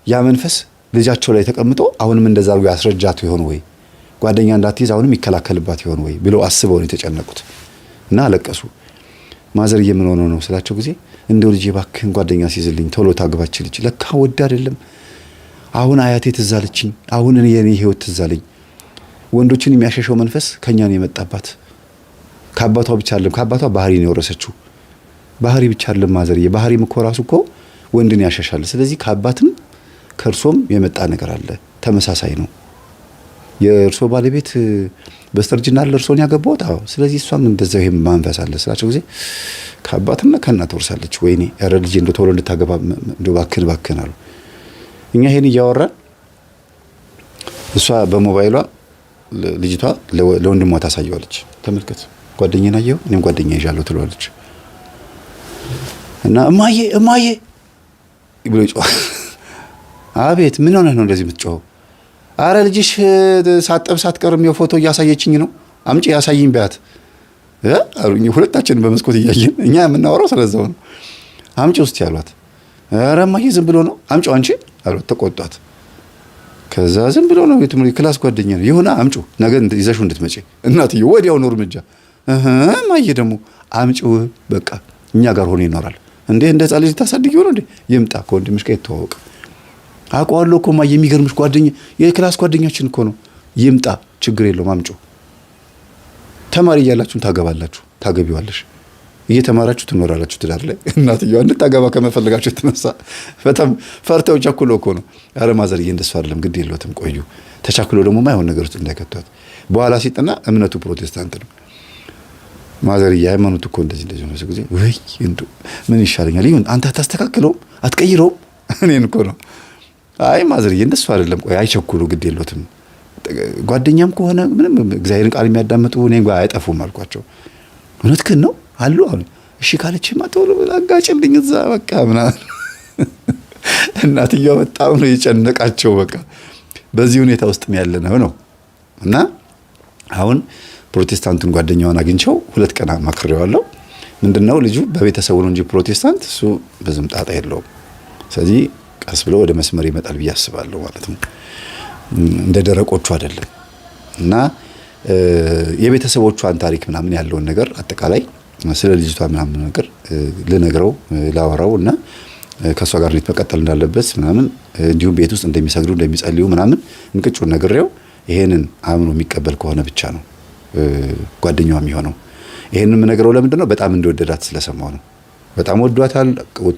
ያ መንፈስ ልጃቸው ላይ ተቀምጦ አሁንም እንደዛ አድርጎ ያስረጃት ይሆን ወይ ጓደኛ እንዳትይዝ አሁንም ይከላከልባት ይሆን ወይ ብለው አስበው ነው የተጨነቁት እና አለቀሱ። ማዘር ምን ሆኖ ነው ስላቸው ጊዜ እንደው ልጄ እባክህን ጓደኛ ሲይዝልኝ ቶሎ ታግባች ልጅ ለካ ወድ አይደለም። አሁን አያቴ ትዝ አለችኝ። አሁን እኔ የኔ ህይወት ትዝ አለኝ። ወንዶችን የሚያሸሸው መንፈስ ከኛ ነው የመጣባት። ከአባቷ ብቻ አይደለም፣ ከአባቷ ባህሪ ነው የወረሰችው። ባህሪ ብቻ አይደለም ማዘር ባህሪም እኮ ራሱ እኮ ወንድን ያሸሻል። ስለዚህ ከአባትም ከእርሶም የመጣ ነገር አለ፣ ተመሳሳይ ነው። የእርሶ ባለቤት በስተርጅና ለእርሶን ያገባውት። አዎ ስለዚህ እሷም እንደዛው ይሄም ማንፈስ አለ ስላቸው ጊዜ ከአባትና ከእናት ወርሳለች። ወይኔ ኧረ ልጄ እንደው ቶሎ እንድታገባ እንደው ባክን አሉ። እኛ ይሄን እያወራን እሷ በሞባይሏ ልጅቷ ለወንድሟ ታሳየዋለች። ተመልከት ጓደኛዬን አየሁ እኔም ጓደኛ ይዣለሁ ትለዋለች። እና እማዬ ብሎ ይጮሃል። አቤት ምን ሆነህ ነው እንደዚህ የምትጮኸው? አረ ልጅሽ ሳጠብ ሳትቀርም የፎቶ እያሳየችኝ ነው፣ አምጪ ያሳይኝ ቢያት አሉኝ። ሁለታችን በመስኮት እያየን እኛ የምናወራው ስለዛው ነው። አምጪ ውስጥ ያሏት። አረ እማዬ ዝም ብሎ ነው አምጪው አንቺ አሏት። ተቆጧት። ከዛ ዝም ብሎ ነው ክላስ ጓደኛ ነው ይሁና አምጪው ነገ ይዘሽው እንድትመጪ። እናትዬው ወዲያው ነው እርምጃ። እማዬ ደግሞ አምጪው በቃ እኛ ጋር ሆኖ ይኖራል እንዴ እንደ ሕፃን ልጅ ታሳድጊው ነው እንዴ? ይምጣ ከወንድምሽ ጋር ይተዋወቅ። አውቀዋለሁ እኮ እማዬ የሚገርምሽ ጓደኛ የክላስ ጓደኛችን እኮ ነው። ይምጣ ችግር የለውም አምጪው። ተማሪ እያላችሁም ታገቢዋለሽ እየተማራችሁ ትኖራላችሁ ትዳር ላይ እናትየዋ እንድታገባ ከመፈለጋችሁ ተነሳ በጣም ፈርተው ቸኩሎ እኮ ነው አረ ማዘርዬ እንደሱ አይደለም ግድ የለውም ቆዩ ተቻክሎ ደግሞ ማይሆን ነገር ውስጥ እንዳይከቷት በኋላ ሲጠና እምነቱ ፕሮቴስታንት ነው ማዘርዬ ሃይማኖቱ እኮ እንደዚህ ነው ጊዜ ወይ እንዱ ምን ይሻለኛል ይሁን አንተ አታስተካክለው አትቀይረው እኔን እኮ ነው አይ ማዘርዬ እንደሱ አይደለም ቆይ አይቸኩሉ ግድ የለውም ጓደኛም ከሆነ ምንም እግዚአብሔርን ቃል የሚያዳምጡ እኔን ጋር አይጠፉም አልኳቸው እውነትህን ነው አሉ አሉ እሺ ካለችማ ቶሎ አጋጭልኝ እዛ በቃ ምናምን እናትየዋ በጣም ነው የጨነቃቸው በቃ በዚህ ሁኔታ ውስጥ ያለነው ነው እና አሁን ፕሮቴስታንቱን ጓደኛውን አግኝቸው 2 ቀን ማክሬዋለሁ ምንድነው ልጁ በቤተሰቡ ነው እንጂ ፕሮቴስታንት እሱ በዝም ጣጣ የለውም ስለዚህ ቀስ ብሎ ወደ መስመር ይመጣል ብዬ አስባለሁ ማለት ነው እንደ ደረቆቹ አይደለም እና የቤተሰቦቿን ታሪክ ምናምን ያለውን ነገር አጠቃላይ ስለ ልጅቷ ምናምን ነገር ልነግረው ላወራውና ከሷ ጋር መቀጠል እንዳለበት ምናምን እንዲሁም ቤት ውስጥ እንደሚሰግዱ እንደሚጸልዩ ምናምን እንቅጩን ነግሬው ይሄንን አምኖ የሚቀበል ከሆነ ብቻ ነው ጓደኛው የሚሆነው ይሄንን ምነግረው ለምንድነው በጣም እንደወደዳት ስለሰማው ነው በጣም ወዷታል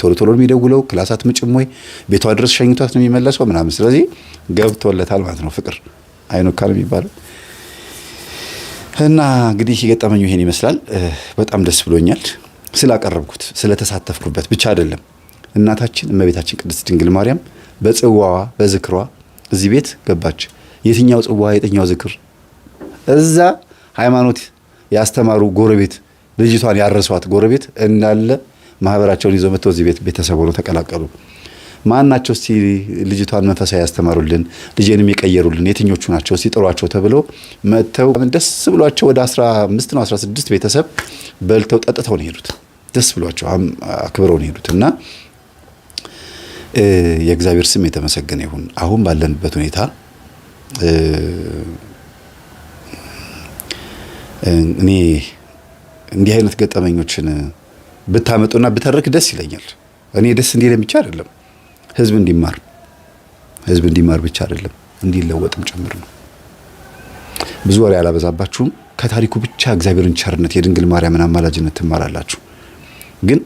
ቶሎ ቶሎ የሚደውለው ክላሳት ምጭም ወይ ቤቷ ድረስ ሸኝቷት ነው የሚመለሰው ምናምን ስለዚህ ገብቶለታል ማለት ነው ፍቅር አይኖካል የሚባለው እና እንግዲህ የገጠመኝ ይሄን ይመስላል በጣም ደስ ብሎኛል ስላቀረብኩት ስለተሳተፍኩበት ብቻ አይደለም እናታችን እመቤታችን ቅድስት ድንግል ማርያም በጽዋዋ በዝክሯ እዚህ ቤት ገባች የትኛው ጽዋ የትኛው ዝክር እዛ ሃይማኖት ያስተማሩ ጎረቤት ልጅቷን ያረሷት ጎረቤት እንዳለ ማህበራቸውን ይዘው መጥተው እዚህ ቤት ቤተሰብ ሆነው ተቀላቀሉ ማናቸው እስቲ ልጅቷን መንፈሳዊ ያስተማሩልን ልጄንም የቀየሩልን የትኞቹ ናቸው እስቲ ጥሯቸው ተብለው መጥተው ደስ ብሏቸው ወደ 15 ነው 16 ቤተሰብ በልተው ጠጥተው ነው ሄዱት ደስ ብሏቸው አክብረው ነው ሄዱትና የእግዚአብሔር ስም የተመሰገነ ይሁን አሁን ባለንበት ሁኔታ እኔ እንዲህ አይነት ገጠመኞችን ብታመጡና ብተርክ ደስ ይለኛል እኔ ደስ እንዲለኝ ብቻ አይደለም ህዝብ እንዲማር ብቻ አይደለም እንዲለወጥም ጭምር ነው ብዙ ወሬ አላበዛባችሁም ከታሪኩ ብቻ እግዚአብሔርን ቸርነት የድንግል ማርያምን አማላጅነት ትማራላችሁ ግን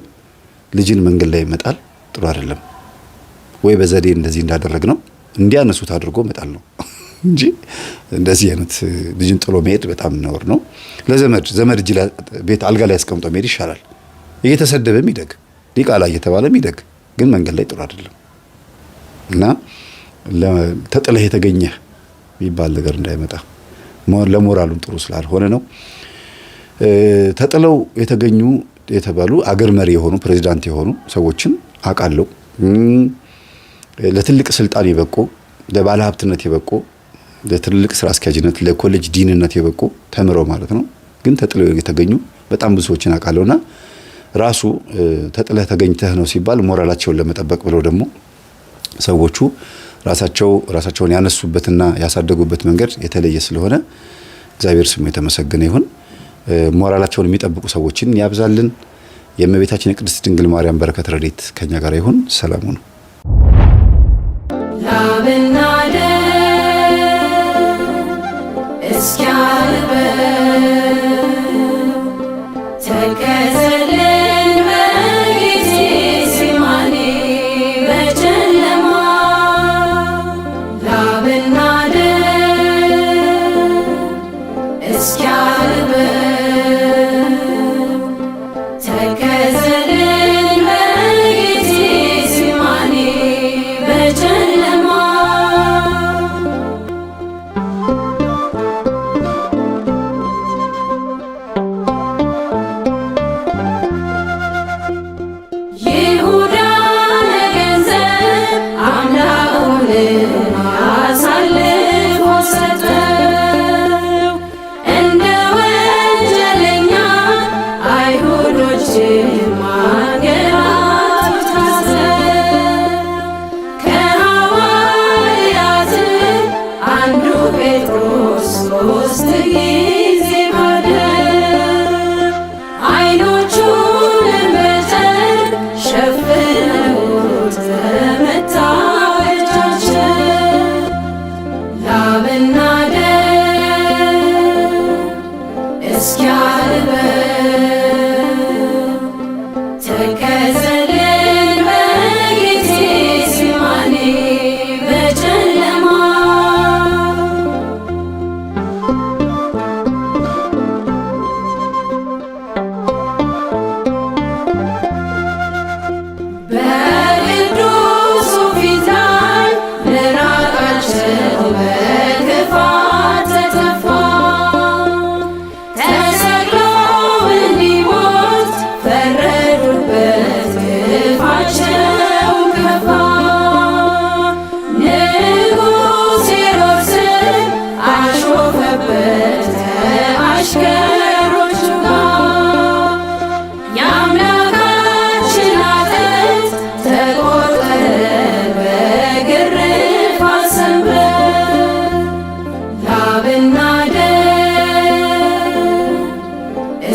ልጅን መንገድ ላይ መጣል ጥሩ አይደለም ወይ በዘዴ እንደዚህ እንዳደረግ ነው እንዲያነሱት አድርጎ መጣል ነው እንጂ እንደዚህ አይነት ልጅን ጥሎ መሄድ በጣም ነውር ነው ለዘመድ እጅ ቤት አልጋ ላይ አስቀምጦ መሄድ ይሻላል እየተሰደበም ይደግ ዲቃላ እየተባለም ይደግ ግን መንገድ ላይ ጥሩ አይደለም እና ተጥለህ የተገኘ የሚባል ነገር እንዳይመጣ ለሞራሉም ጥሩ ስላልሆነ ነው ተጥለው የተገኙ የተባሉ አገር መሪ የሆኑ ፕሬዝዳንት የሆኑ ሰዎችን አቃለው ለትልቅ ስልጣን ይበቁ ለባለ ሀብትነት ይበቁ ለትልቅ ስራ አስኪያጅነት ለኮሌጅ ዲንነት ይበቁ ተምረው ማለት ነው ግን ተጥለው የተገኙ በጣም ብዙ ሰዎችን አቃለውና ራሱ ተጥለህ ተገኝተህ ነው ሲባል ሞራላቸውን ለመጠበቅ ብለው ደግሞ ሰዎቹ ራሳቸውን ያነሱበትና ያሳደጉበት መንገድ የተለየ ስለሆነ እግዚአብሔር ስሙ የተመሰገነ ይሁን ሞራላቸውን የሚጠብቁ ሰዎችን ያብዛልን የእመቤታችን የቅድስት ድንግል ማርያም በረከት ረድኤት ከኛ ጋር ይሁን ሰላም ሁኑ ላብናደ እስኪያልበ ተከዘልን በጊዜ ሲማኔ በጨለማ ላብናደ እስኪያልበ ተከዘልን በጊዜ ሲማኔ በጨለማ እስኪያልበ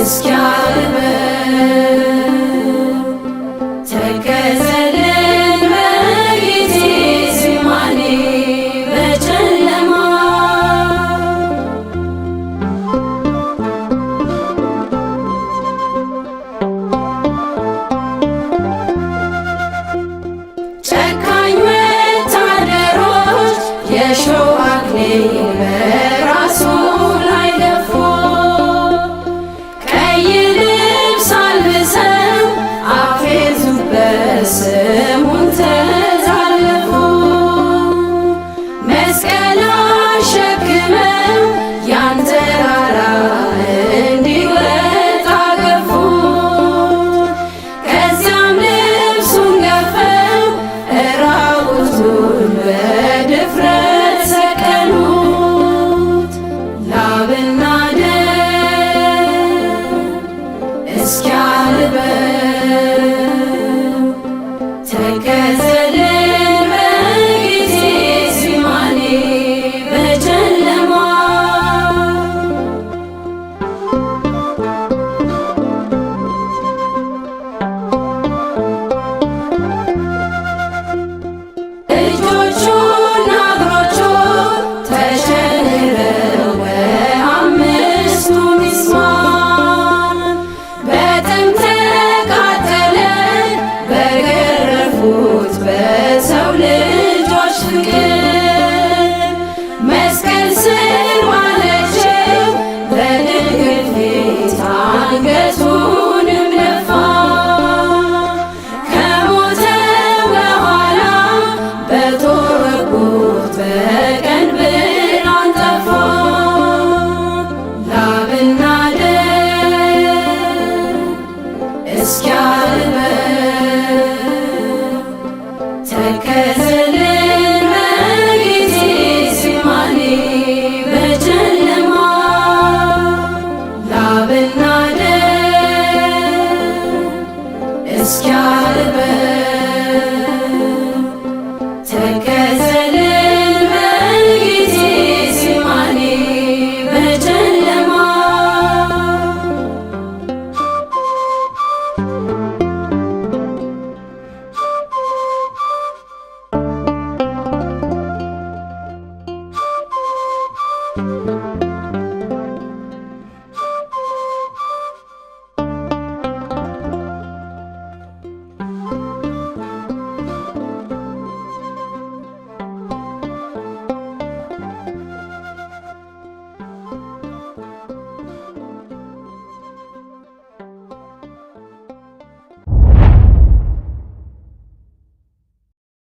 you.